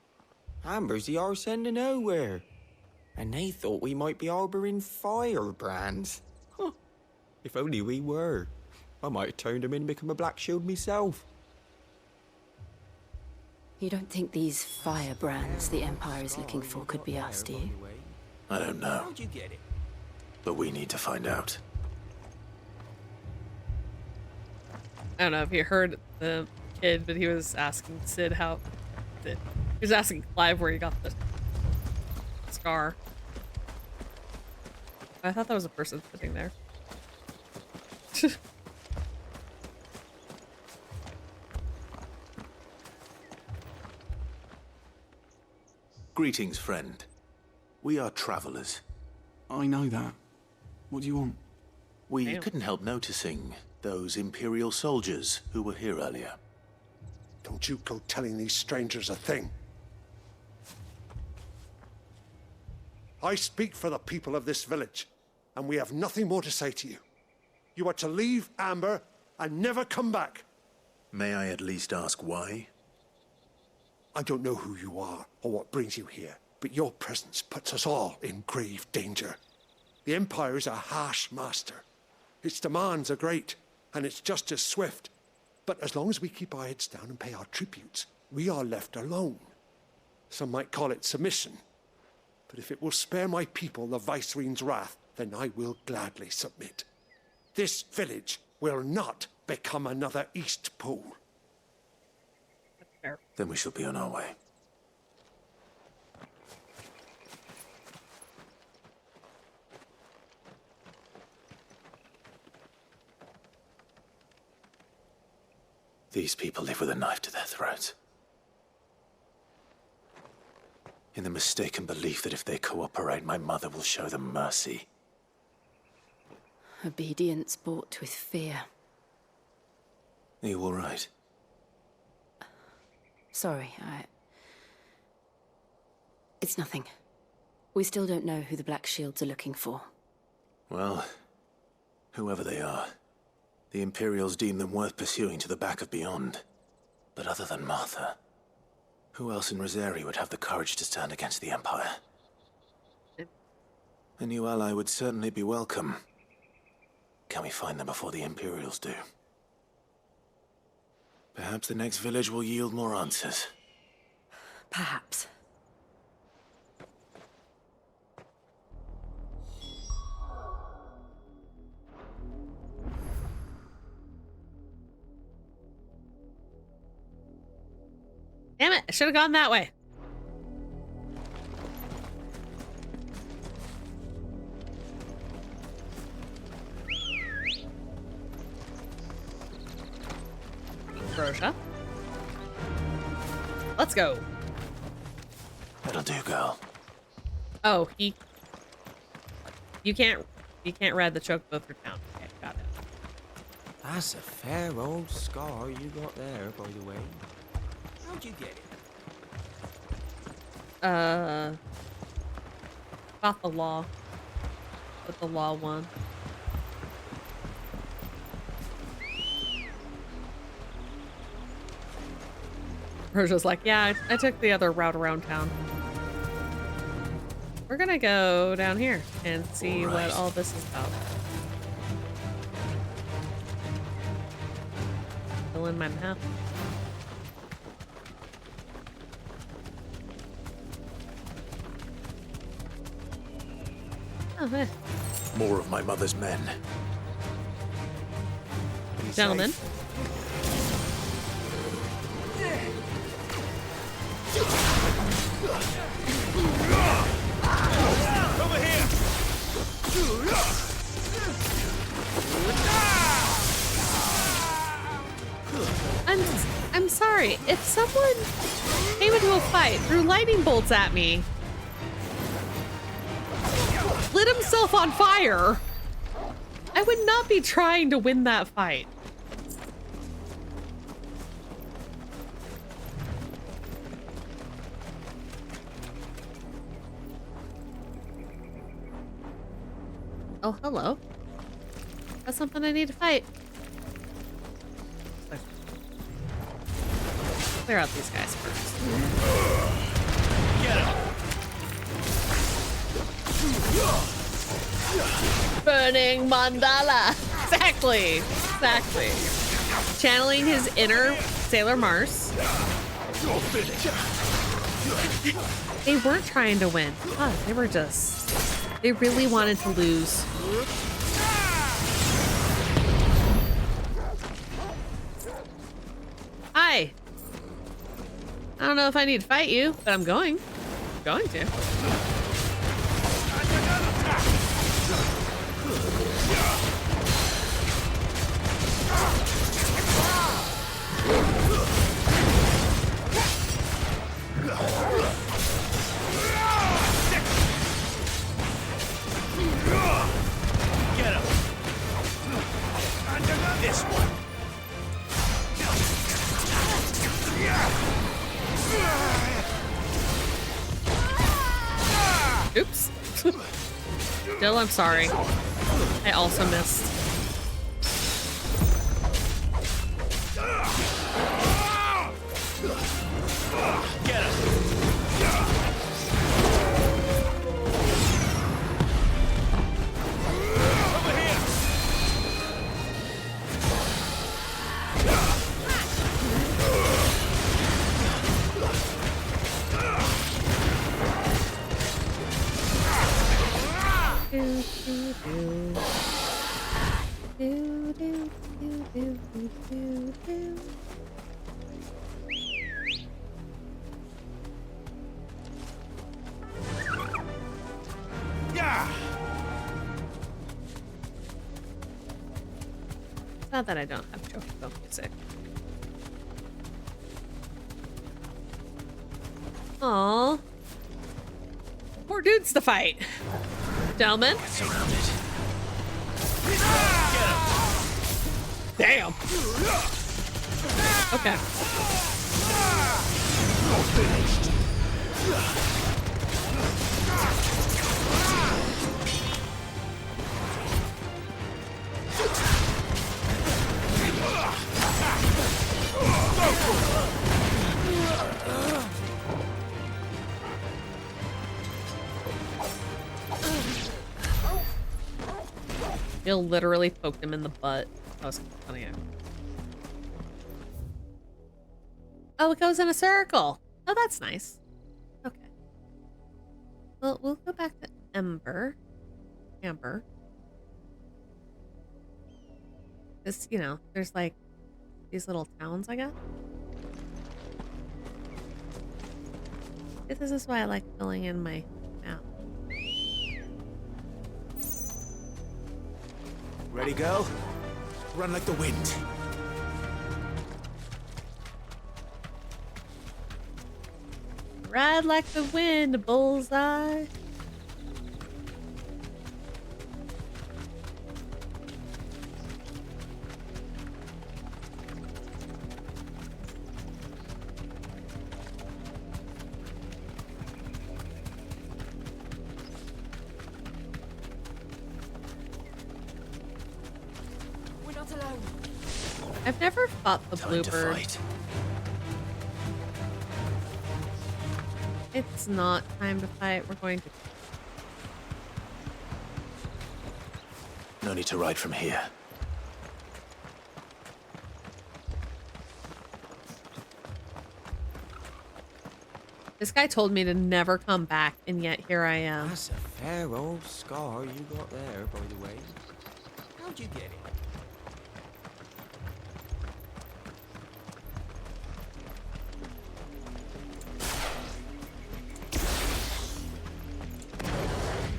Amber's the arse end of nowhere. And they thought we might be harboring firebrands. Huh. If only we were. I might have turned them in and become a black shield myself. You don't think these firebrands the Empire is looking for could be us, do you? I don't know. How'd you get it? But we need to find out. I don't know if you heard the kid, but he was asking Sid how. He was asking Clive where he got the scar. I thought that was a person sitting there. Greetings, friend. We are travelers. I know that. What do you want? We couldn't help noticing those Imperial soldiers who were here earlier. Don't you go telling these strangers a thing. I speak for the people of this village, and we have nothing more to say to you. You are to leave Amber and never come back. May I at least ask why? I don't know who you are or what brings you here, but your presence puts us all in grave danger. The Empire is a harsh master. Its demands are great, and its justice swift. But as long as we keep our heads down and pay our tributes, we are left alone. Some might call it submission. But if it will spare my people the Viceroy's wrath, then I will gladly submit. This village will not become another East Pole. Then we shall be on our way. These people live with a knife to their throats. In the mistaken belief that if they cooperate, my mother will show them mercy. Obedience bought with fear. Are you all right? Sorry, It's nothing. We still don't know who the Black Shields are looking for. Well, whoever they are, the Imperials deem them worth pursuing to the back of beyond. But other than Martha, who else in Rosari would have the courage to stand against the Empire? A new ally would certainly be welcome. Can we find them before the Imperials do? Perhaps the next village will yield more answers. Perhaps. Damn it, I should have gone that way. Roja. Let's go. That'll do, girl. Oh, you can't ride the chocobo through town. Okay, got it. That's a fair old scar you got there, by the way. How'd you get it? Fought the law. But the law won. Persia's like, yeah, I took the other route around town. We're gonna go down here and see what all this is about. Fill in my map. Oh, hey. More of my mother's men. Gentlemen. Over here! I'm sorry. If someone came into a fight, threw lightning bolts at me, lit himself on fire, I would not be trying to win that fight. Oh, hello. That's something I need to fight. Clear out these guys first. Get him! Burning mandala. Exactly. Exactly. Channeling his inner Sailor Mars. They weren't trying to win. God, they were just... They really wanted to lose. Hi. I don't know if I need to fight you, but I'm going. I'm going to. Get him! This one! Oops. Dill, I'm sorry. I also missed. Get him! Over here! Yeah. It's not that I don't have Chocobo music. Aww. More dudes to fight. Gentlemen. Damn. Okay. Bill literally poked him in the butt. That was funny. Oh, it goes in a circle. Oh, that's nice. Okay. Well, we'll go back to Amber. This, you know, there's like these little towns, I guess. This is why I like filling in my map. Ready, go? Run like the wind. Ride like the wind, bullseye. I've never fought the Time to bluebird. fight. It's not time to fight. We're going to. No need to ride from here. This guy told me to never come back, and yet here I am. That's a fair old scar you got there, by the way. How'd you get it?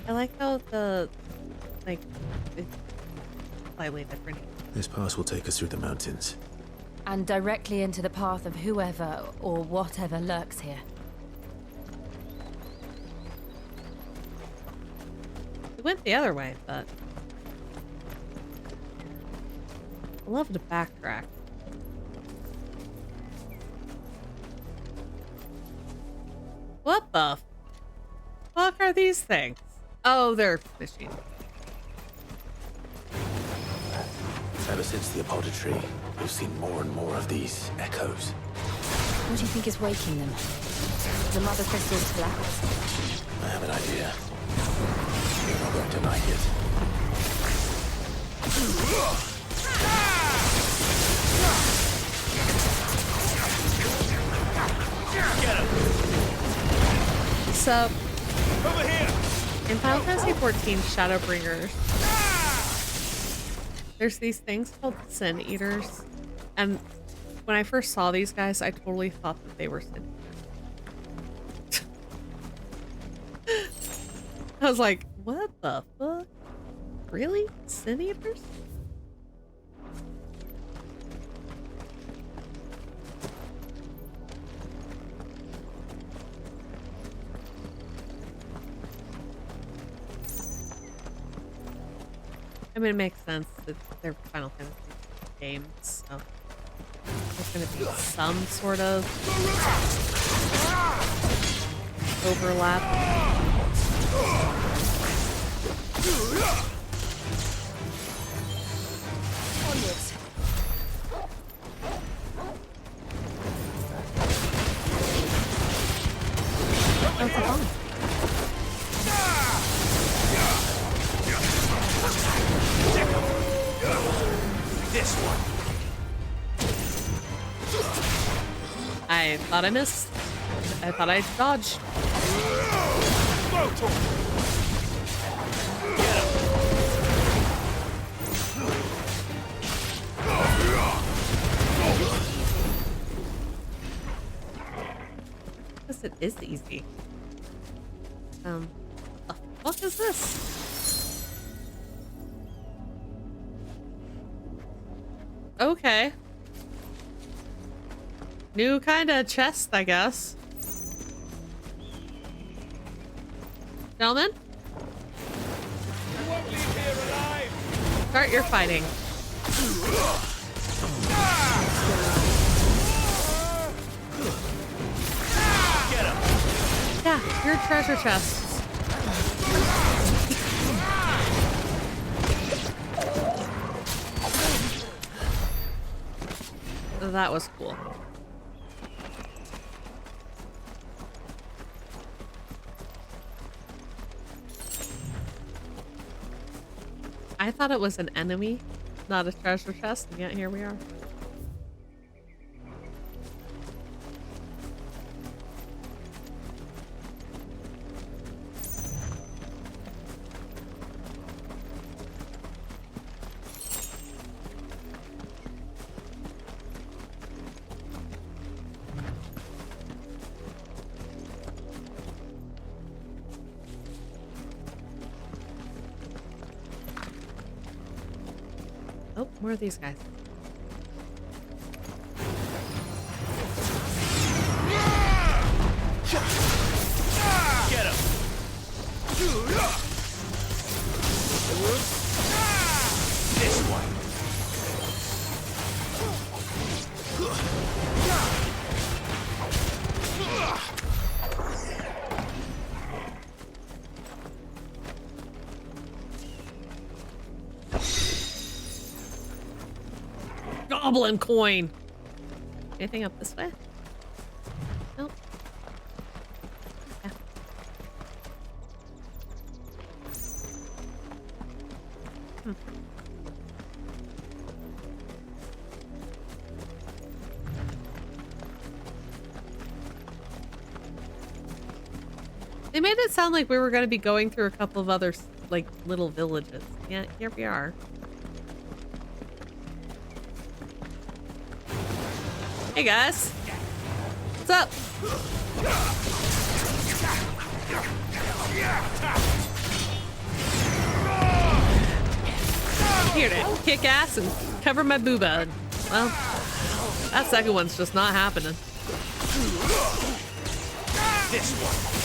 I like how it's slightly different. This pass will take us through the mountains. And directly into the path of whoever or whatever lurks here. We went the other way, but I love to backtrack. What the fuck are these things? Oh, they're fishing. Ever since the apoded tree, we've seen more and more of these echoes. What do you think is waking them? The mother crystals collapse? I have an idea. You're not going to like it. Get him! So, over here! In Final Fantasy XIV Shadowbringers, there's these things called Sin Eaters, and when I first saw these guys, I totally thought that they were Sin Eaters. I was like, what the fuck? Really? Sin Eaters? I mean, it makes sense that they're Final Fantasy games, so there's going to be some sort of overlap. Onwards. Oh, it's a bomb. This one. I thought I missed. I thought I dodged. Because it is easy. What the fuck is this? Okay. New kind of chest, I guess. Gentlemen? You won't leave here alive. Start your fighting. Get him. Yeah, your treasure chests. That was cool. I thought it was an enemy, not a treasure chest, and yet here we are. Oh, where are these guys? Get him. This one. goblin coin. Anything up this way? Nope. Okay. They made it sound like we were going to be going through a couple of other, like, little villages. Yeah, here we are. Hey, guys. What's up? Here to kick ass and cover my booba. Well, that second one's just not happening. This one.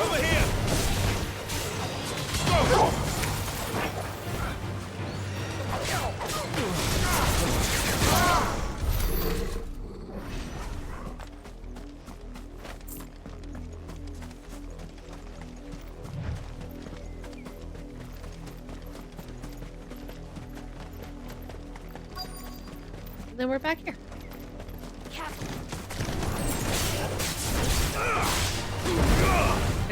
Over here! And then we're back here.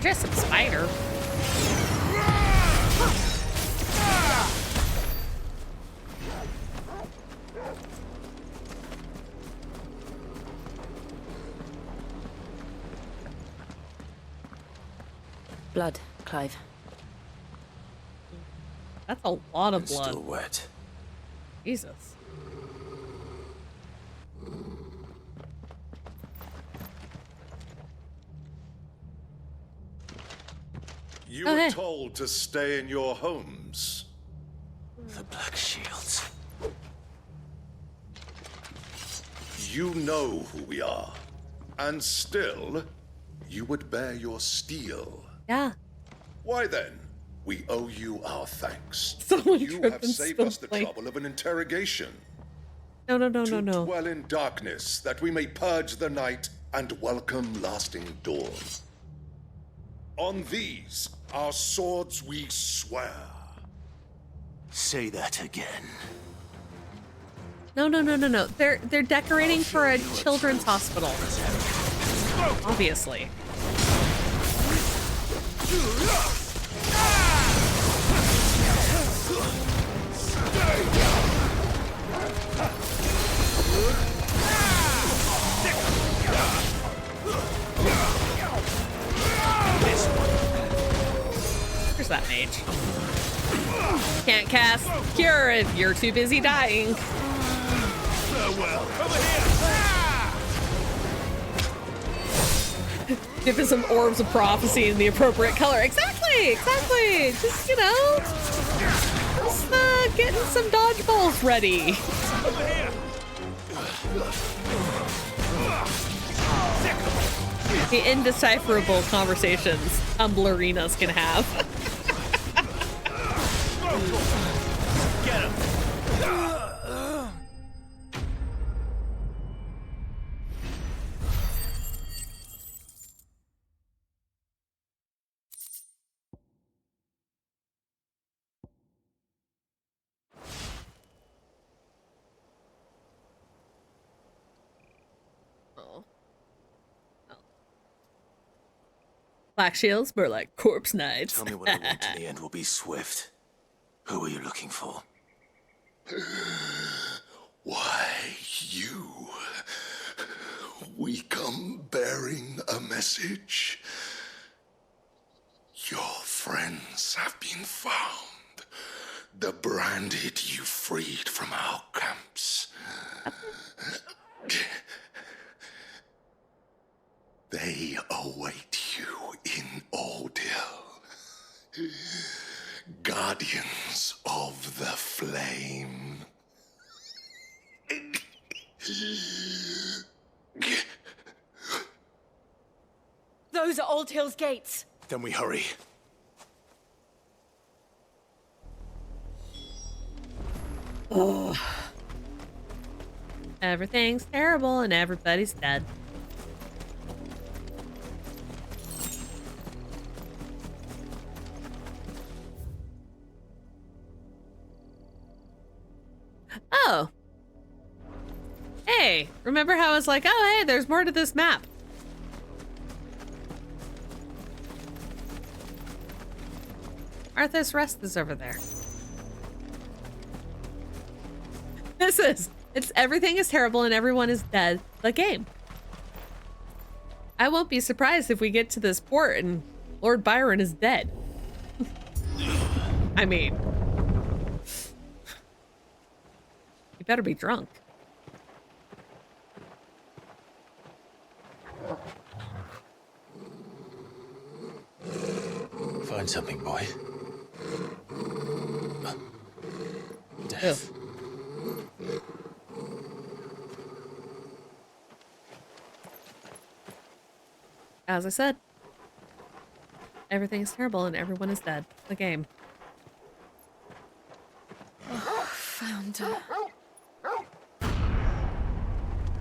There's some spider. Blood, Clive. That's a lot of blood. Still wet. Jesus. You were told to stay in your homes. The Black Shields. You know who we are. And still, you would bear your steel. Yeah. Why then? We owe you our thanks. Someone You tripped have and saved spilled us the my- trouble of an interrogation. No. To dwell in darkness, that we may purge the night and welcome lasting dawn. On these, our swords we swear. Say that again. No. They're decorating for a children's hospital. Obviously. Where's that mage? Can't cast Cure if you're too busy dying. Give us some orbs of prophecy in the appropriate color. Exactly. Just, getting some dodgeballs ready. The indecipherable conversations Tumblerinas can have. Get him! Black shields, more like corpse knights. Tell me what I want in the end will be swift. Who are you looking for? Why, you. We come bearing a message. Your friends have been found. The branded you freed from our camps. They await you in Ordil. Guardians of the Flame. Those are Old Hill's gates. Then we hurry. Oh. Everything's terrible and everybody's dead. Oh. Hey, remember how I was like, oh, hey, there's more to this map. Arthur's Rest is over there. It's everything is terrible and everyone is dead. The game. I won't be surprised if we get to this port and Lord Byron is dead. I mean, you better be drunk. Find something, boy. Death. As I said, everything is terrible and everyone is dead. The game. Oh, found her.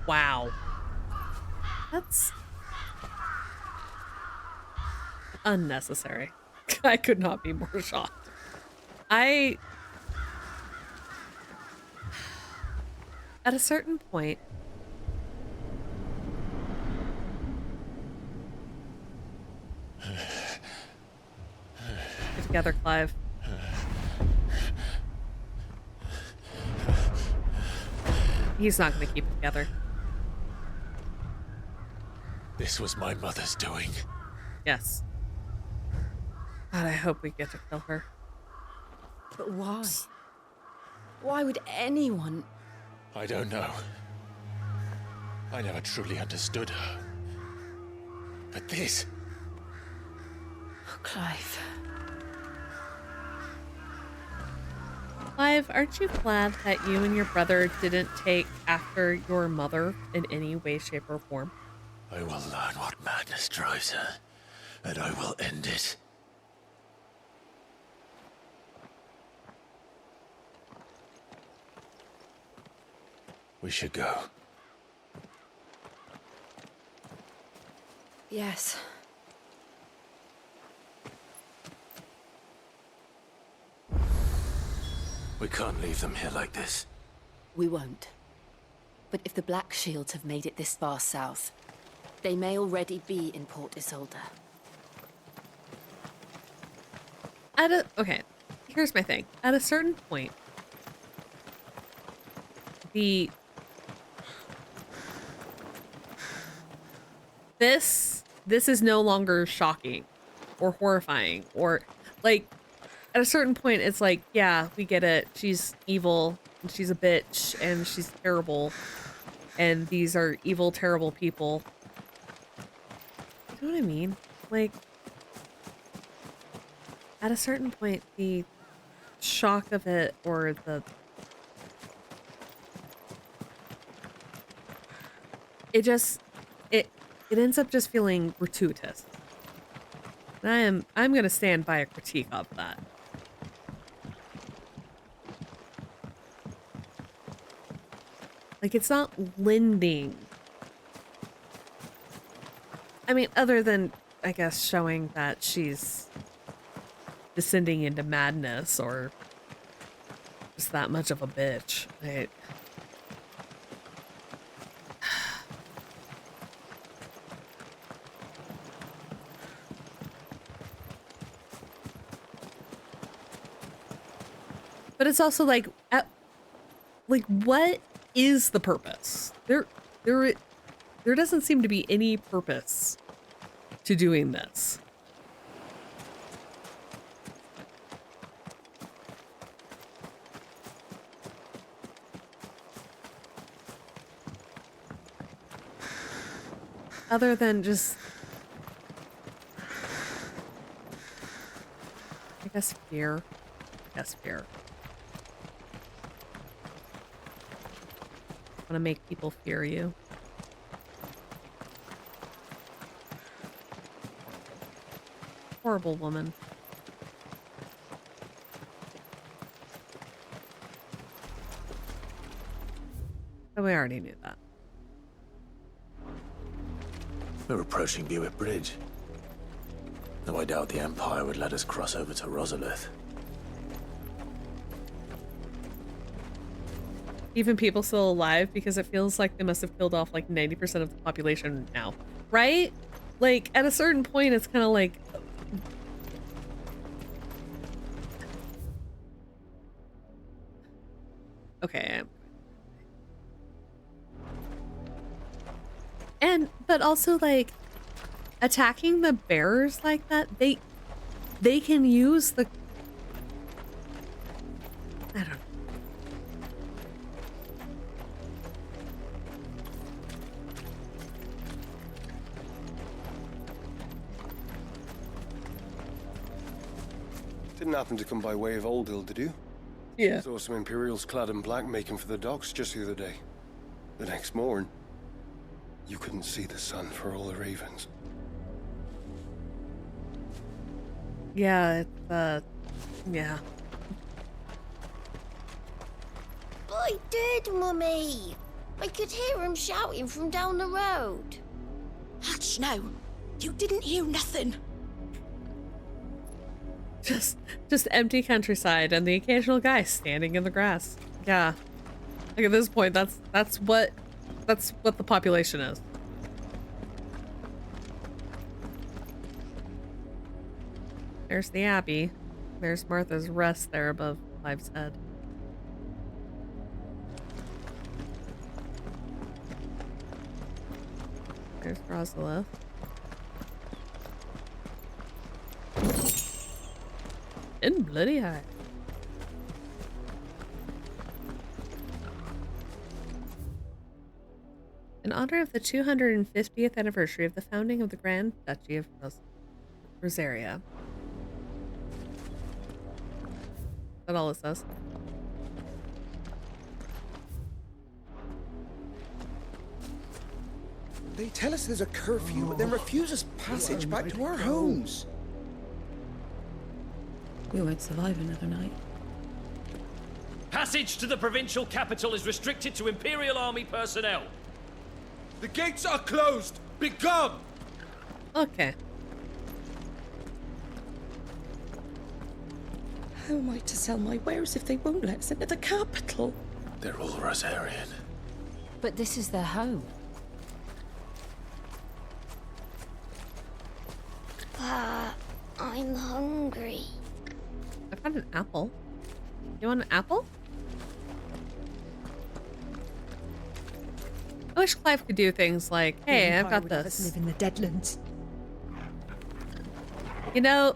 Wow. That's unnecessary. I could not be more shocked. At a certain point, get together, Clive. He's not going to keep it together. This was my mother's doing. Yes. God, I hope we get to kill her. But why? Why would anyone? I don't know. I never truly understood her. But this... Oh, Clive. Clive, aren't you glad that you and your brother didn't take after your mother in any way, shape, or form? I will learn what madness drives her, and I will end it. We should go. Yes. We can't leave them here like this. We won't. But if the Black Shields have made it this far south, they may already be in Port Isolde. Okay, here's my thing. At a certain point, this is no longer shocking or horrifying or like at a certain point it's like, yeah, we get it. She's evil and she's a bitch and she's terrible and these are evil, terrible people. You know what I mean? Like at a certain point the shock of it or it ends up just feeling gratuitous. And I'm gonna stand by a critique of that. Like it's not lending. I mean, other than I guess showing that she's descending into madness or just that much of a bitch. Right? But it's also like, what is the purpose? There doesn't seem to be any purpose to doing this. Other than just, I guess fear. Fear. Want to make people fear you. Horrible woman. But we already knew that. We're approaching Buick Bridge. Though I doubt the Empire would let us cross over to Rosalith. even people still alive, because it feels like they must have killed off like 90% of the population now, right? Like at a certain point, it's kind of like, okay. But also like attacking the bearers like that, they can use the, I don't know. Didn't happen to come by way of Old Hill, did you? Yeah. Saw some Imperials clad in black making for the docks just the other day. The next morn, you couldn't see the sun for all the ravens. Yeah, it's, yeah. I did, Mummy. I could hear him shouting from down the road. Hatch, no. You didn't hear nothing. Just empty countryside and the occasional guy standing in the grass. Yeah. Like at this point, that's what the population is. There's the Abbey. There's Martha's Rest there above Clive's head. There's Rosalith. In bloody high. In honor of the 250th anniversary of the founding of the Grand Duchy of Rosaria. Is that all it says? They tell us there's a curfew, but then refuse us passage back to our homes. We won't survive another night. Passage to the provincial capital is restricted to Imperial Army personnel. The gates are closed! Begone! Okay. How am I to sell my wares if they won't let us into the capital? They're all Rosarian. But this is their home. I'm hungry. I've got an apple. You want an apple? I wish Clive could do things like, hey, I've got this. Live in the Deadlands. You know,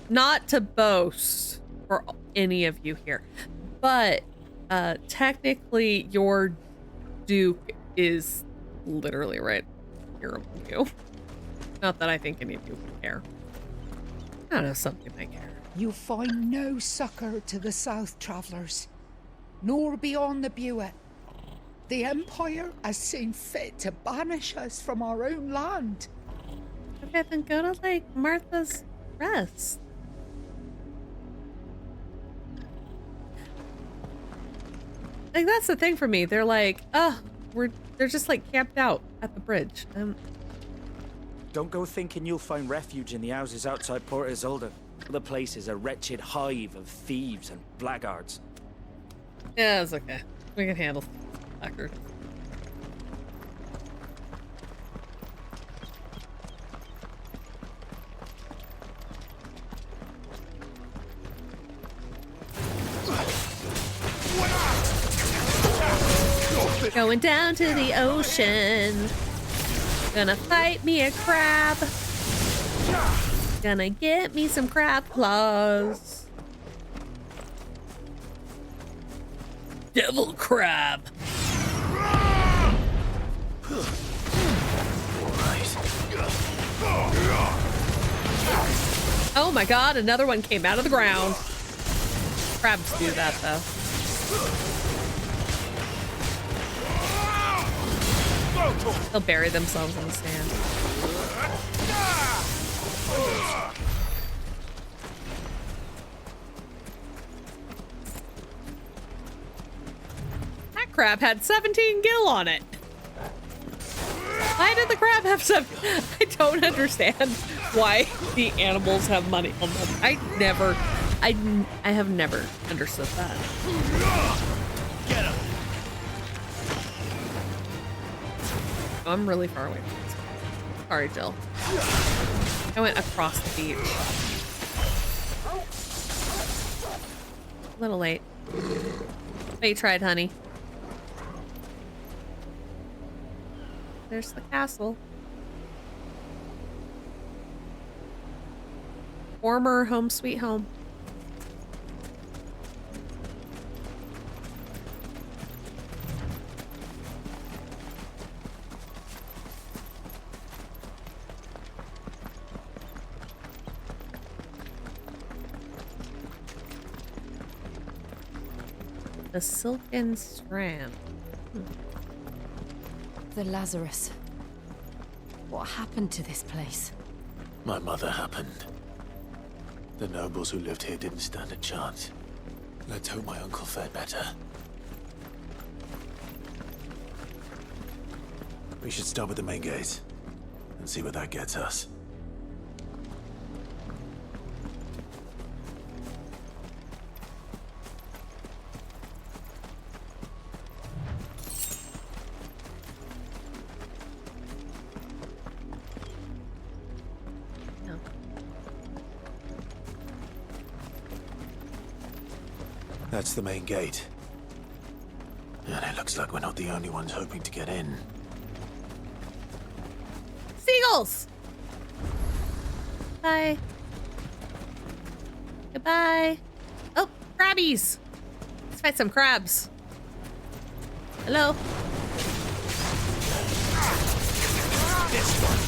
not to boast for any of you here, but technically your Duke is literally right here with you. Not that I think any of you would care. I don't know, something might care. You find no succor to the south travellers, nor beyond the Buet. The Empire has seen fit to banish us from our own land. Okay, then go to, like, Martha's Rest. Like, that's the thing for me. They're like, they're just, like, camped out at the bridge. Don't go thinking you'll find refuge in the houses outside Port Isolde. The place is a wretched hive of thieves and blackguards. Yeah, it's okay. We can handle blackguards. Going down to the ocean. Gonna fight me a crab. Gonna get me some crab claws. Devil crab. Oh my god, another one came out of the ground. Crabs do that though. They'll bury themselves in the sand. That crab had 17 gil on it. Why did the crab have some? I don't understand why the animals have money on them. I have never understood that. Get him. Oh, I'm really far away from this. Sorry, Jill. I went across the beach. A little late. But you tried, honey. There's the castle. Former home sweet home. The silken strand. The Lazarus. What happened to this place? My mother happened. The nobles who lived here didn't stand a chance. Let's hope my uncle fared better. We should stop at the main gate and see where that gets us. That's the main gate. And it looks like we're not the only ones hoping to get in. Seagulls! Bye. Goodbye. Oh, crabbies! Let's fight some crabs. Hello? This one.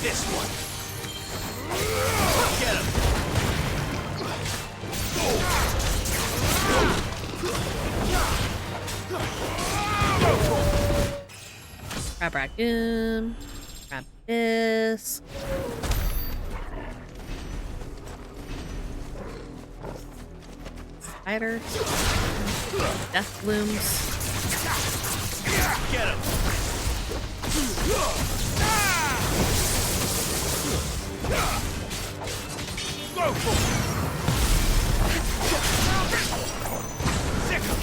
This one. Get him. Grab raccoon. Grab this. Spider. Death blooms. Get him. Go for it. Sick him.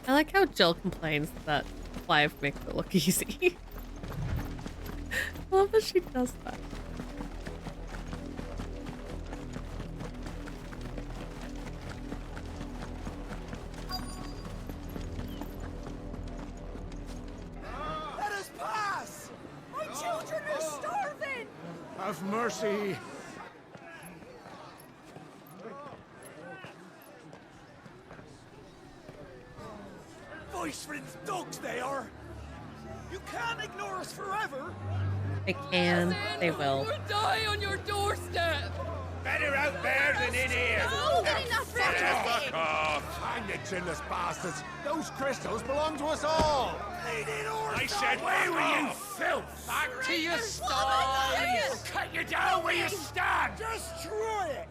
I like how Jill complains that Clive makes it look easy. I love that she does that. Let us pass! My children are starving! Have mercy. Voice friends dogs they are! You can't ignore us forever! They can. They will. Die on your doorstep! Better out there than in here! Oh, good enough for Fuck off! Hang the chinless bastards. Those crystals belong to us all. I said, away with you, filth! Back to your style! Cut you down where you stand! Destroy it!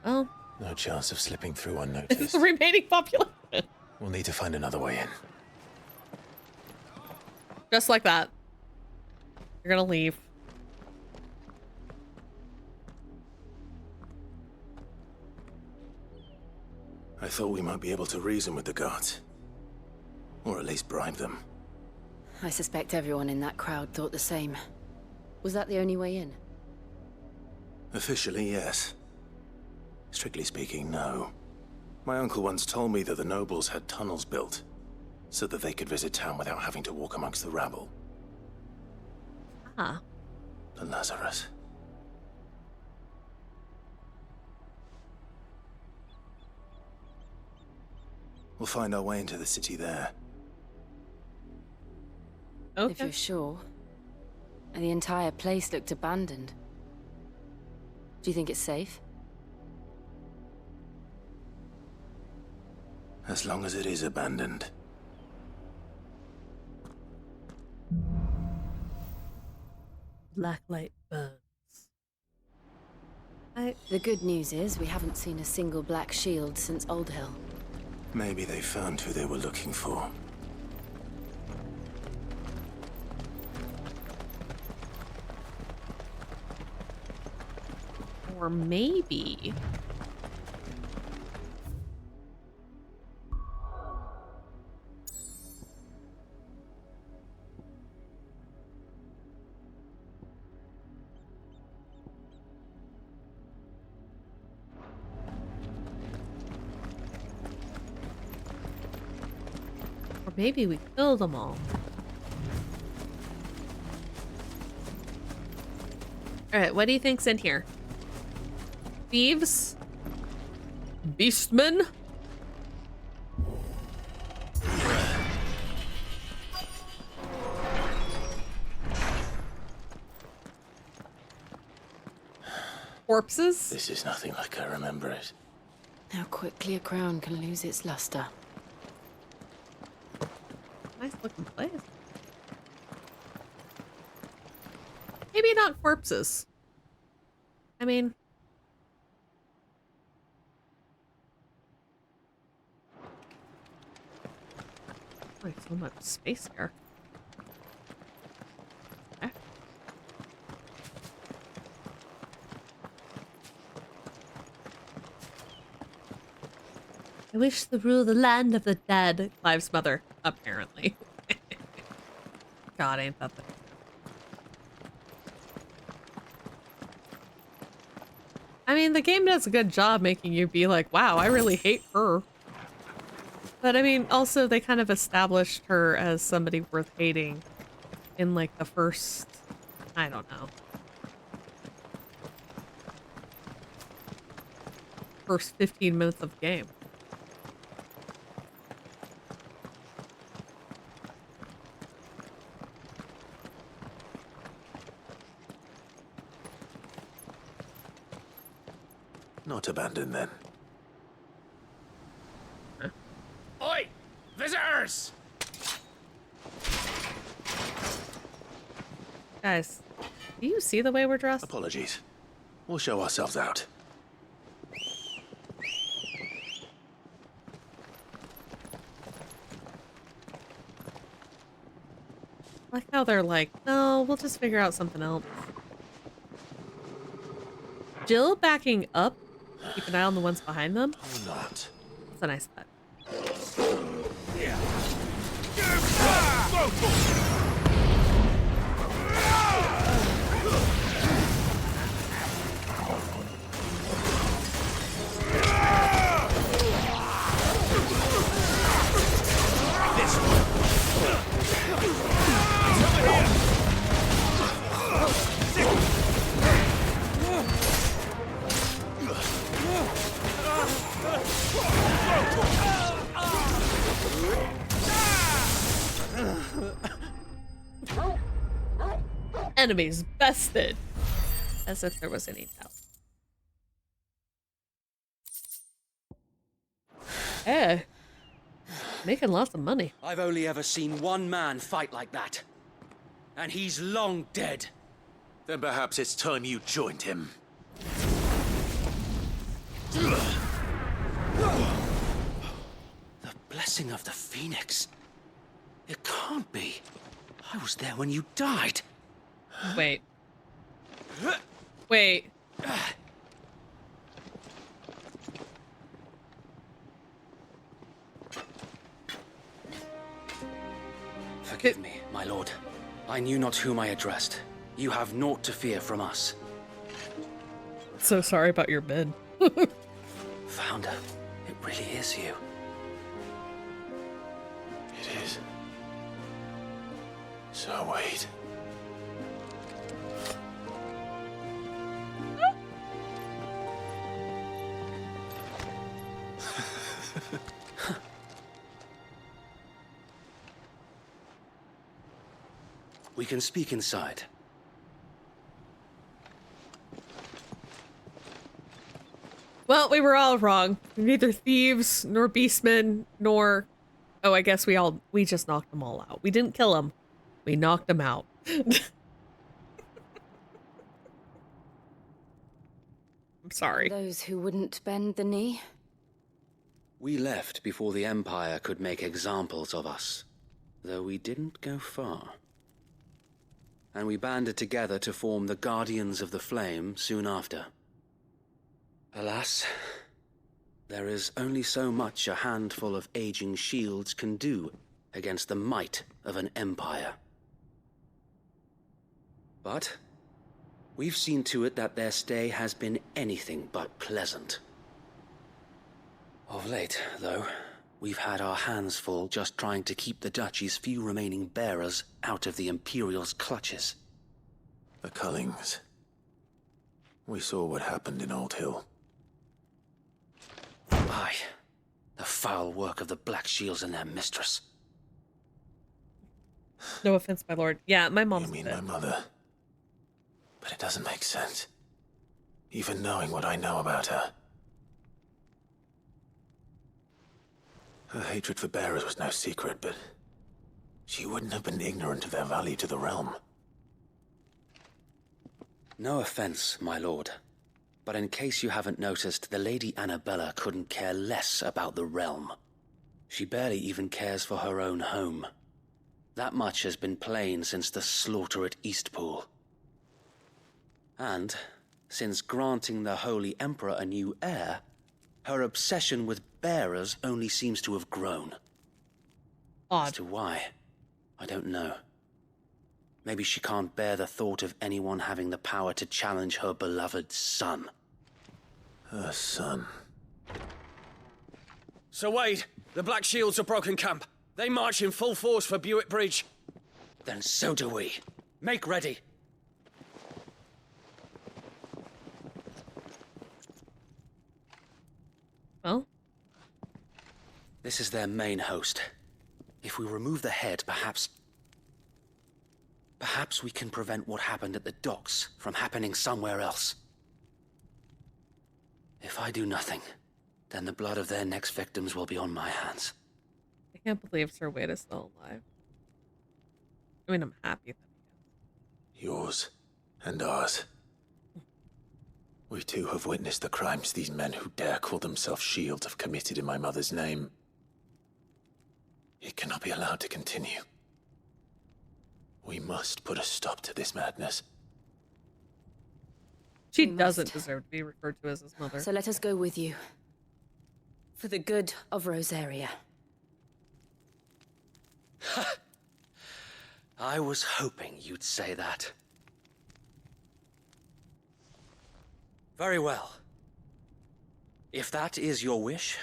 Oh. No chance of slipping through unnoticed. It's the remaining population. We'll need to find another way in. Just like that. You're gonna leave. I thought we might be able to reason with the guards. Or at least bribe them. I suspect everyone in that crowd thought the same. Was that the only way in? Officially, yes. Strictly speaking, no. My uncle once told me that the nobles had tunnels built, so that they could visit town without having to walk amongst the rabble. Ah. The Lazarus. We'll find our way into the city there. If you're sure. The entire place looked abandoned. Do you think it's safe? As long as it is abandoned. Blacklight burns. The good news is we haven't seen a single black shield since Old Hill. Maybe they found who they were looking for. Or maybe... Or maybe we killed them all. Alright, what do you think's in here? Thieves? Beastmen? Corpses? This is nothing like I remember it. How quickly a crown can lose its luster. Nice looking place. Maybe not corpses. I mean... Like so much space here. Okay. I wish to rule the land of the dead. Clive's mother, apparently. God, ain't that the... I mean, the game does a good job making you be like, wow, I really hate her. But I mean, also they kind of established her as somebody worth hating in like the first, I don't know. First 15 minutes of the game. Not abandoned then. Oi! Visitors! Guys, do you see the way we're dressed? Apologies. We'll show ourselves out. I like how they're like, no, we'll just figure out something else. Jill backing up. Keep an eye on the ones behind them. Or not. That's a nice bet. Enemies bested. As if there was any doubt. Eh. Making lots of money. I've only ever seen one man fight like that. And he's long dead. Then perhaps it's time you joined him. The blessing of the Phoenix. It can't be. I was there when you died. Wait. Wait. Forgive me, my lord. I knew not whom I addressed. You have naught to fear from us. So sorry about your bed. Founder, it really is you. It is. So wait. We can speak inside. Well, we were all wrong. Neither thieves, nor beastmen, nor... Oh, I guess we just knocked them all out. We didn't kill them. We knocked them out. I'm sorry. Those who wouldn't bend the knee? We left before the Empire could make examples of us, though we didn't go far. And we banded together to form the Guardians of the Flame soon after. Alas, there is only so much a handful of aging shields can do against the might of an empire. But we've seen to it that their stay has been anything but pleasant. Of late, though, we've had our hands full just trying to keep the Duchy's few remaining bearers out of the Imperial's clutches. The Cullings. We saw what happened in Old Hill. Aye, the foul work of the Black Shields and their mistress. No offense, my lord. Yeah, my mom's You mean my mother? But it doesn't make sense. Even knowing what I know about her. Her hatred for bearers was no secret, but she wouldn't have been ignorant of their value to the realm. No offense, my lord. But in case you haven't noticed, the Lady Annabella couldn't care less about the realm. She barely even cares for her own home. That much has been plain since the slaughter at Eastpool. And, since granting the Holy Emperor a new heir, her obsession with bearers only seems to have grown. Odd. As to why, I don't know. Maybe she can't bear the thought of anyone having the power to challenge her beloved son. Her son. Sir Wade, the Black Shields have broken camp. They march in full force for Buick Bridge. Then so do we. Make ready. Well? This is their main host. If we remove the head, perhaps we can prevent what happened at the docks from happening somewhere else. If I do nothing, then the blood of their next victims will be on my hands. I can't believe Sir Wade is still alive. I mean, I'm happy that he is. Yours and ours. We too have witnessed the crimes these men who dare call themselves shields have committed in my mother's name. It cannot be allowed to continue. We must put a stop to this madness. She doesn't deserve to be referred to as his mother. So let us go with you. For the good of Rosaria. I was hoping you'd say that. Very well. If that is your wish,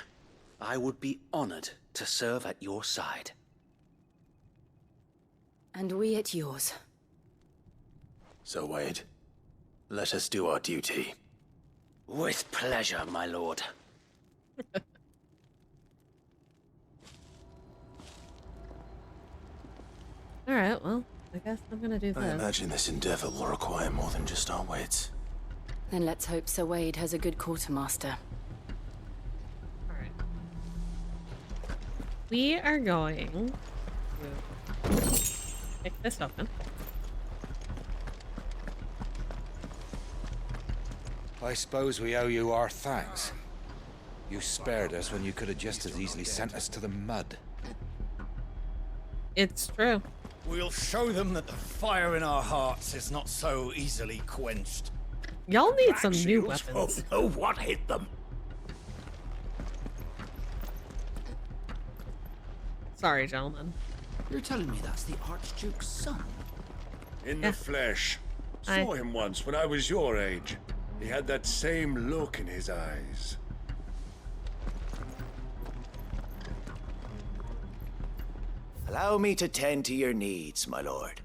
I would be honored to serve at your side. And we at yours. So, Wade, let us do our duty. With pleasure, my lord. Alright, well, I guess I'm gonna do this. I imagine this endeavor will require more than just our wits. Then let's hope Sir Wade has a good quartermaster. Alright. We are going to pick this open. I suppose we owe you our thanks. You spared us when you could have just as easily sent us to the mud. It's true. We'll show them that the fire in our hearts is not so easily quenched. Y'all need Black some new Shields weapons. won't know what hit them. Sorry, gentlemen. You're telling me that's the Archduke's son? In the flesh. Saw him once when I was your age. He had that same look in his eyes. Allow me to tend to your needs, my lord.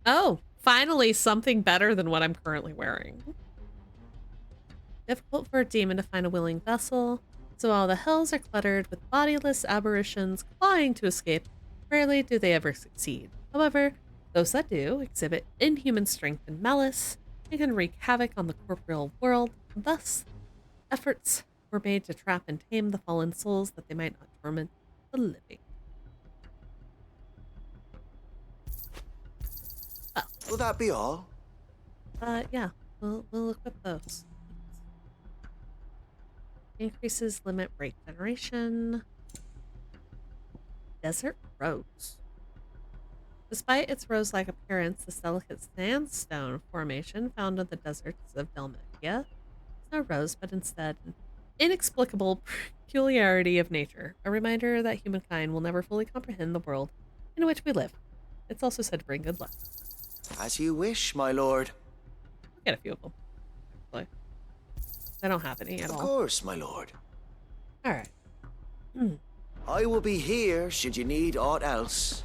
Oh, finally something better than what I'm currently wearing. Difficult for a demon to find a willing vessel. So while the hills are cluttered with bodiless aberrations clawing to escape, rarely do they ever succeed. However, those that do exhibit inhuman strength and malice and can wreak havoc on the corporeal world. Thus, efforts were made to trap and tame the fallen souls that they might not torment the living. Oh. Will that be all? Yeah, we'll equip those. Increases limit break generation. Desert Rose. Despite its rose-like appearance, this delicate sandstone formation found in the deserts of Dalmatia is no rose, but instead an inexplicable peculiarity of nature, a reminder that humankind will never fully comprehend the world in which we live. It's also said to bring good luck. As you wish, my lord. I'll get a few of them, actually. I don't have any at all. Of course, my lord. All right. I will be here should you need aught else.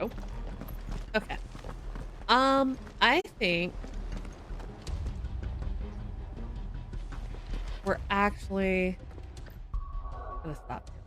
Oh. Okay. I think we're actually gonna stop here.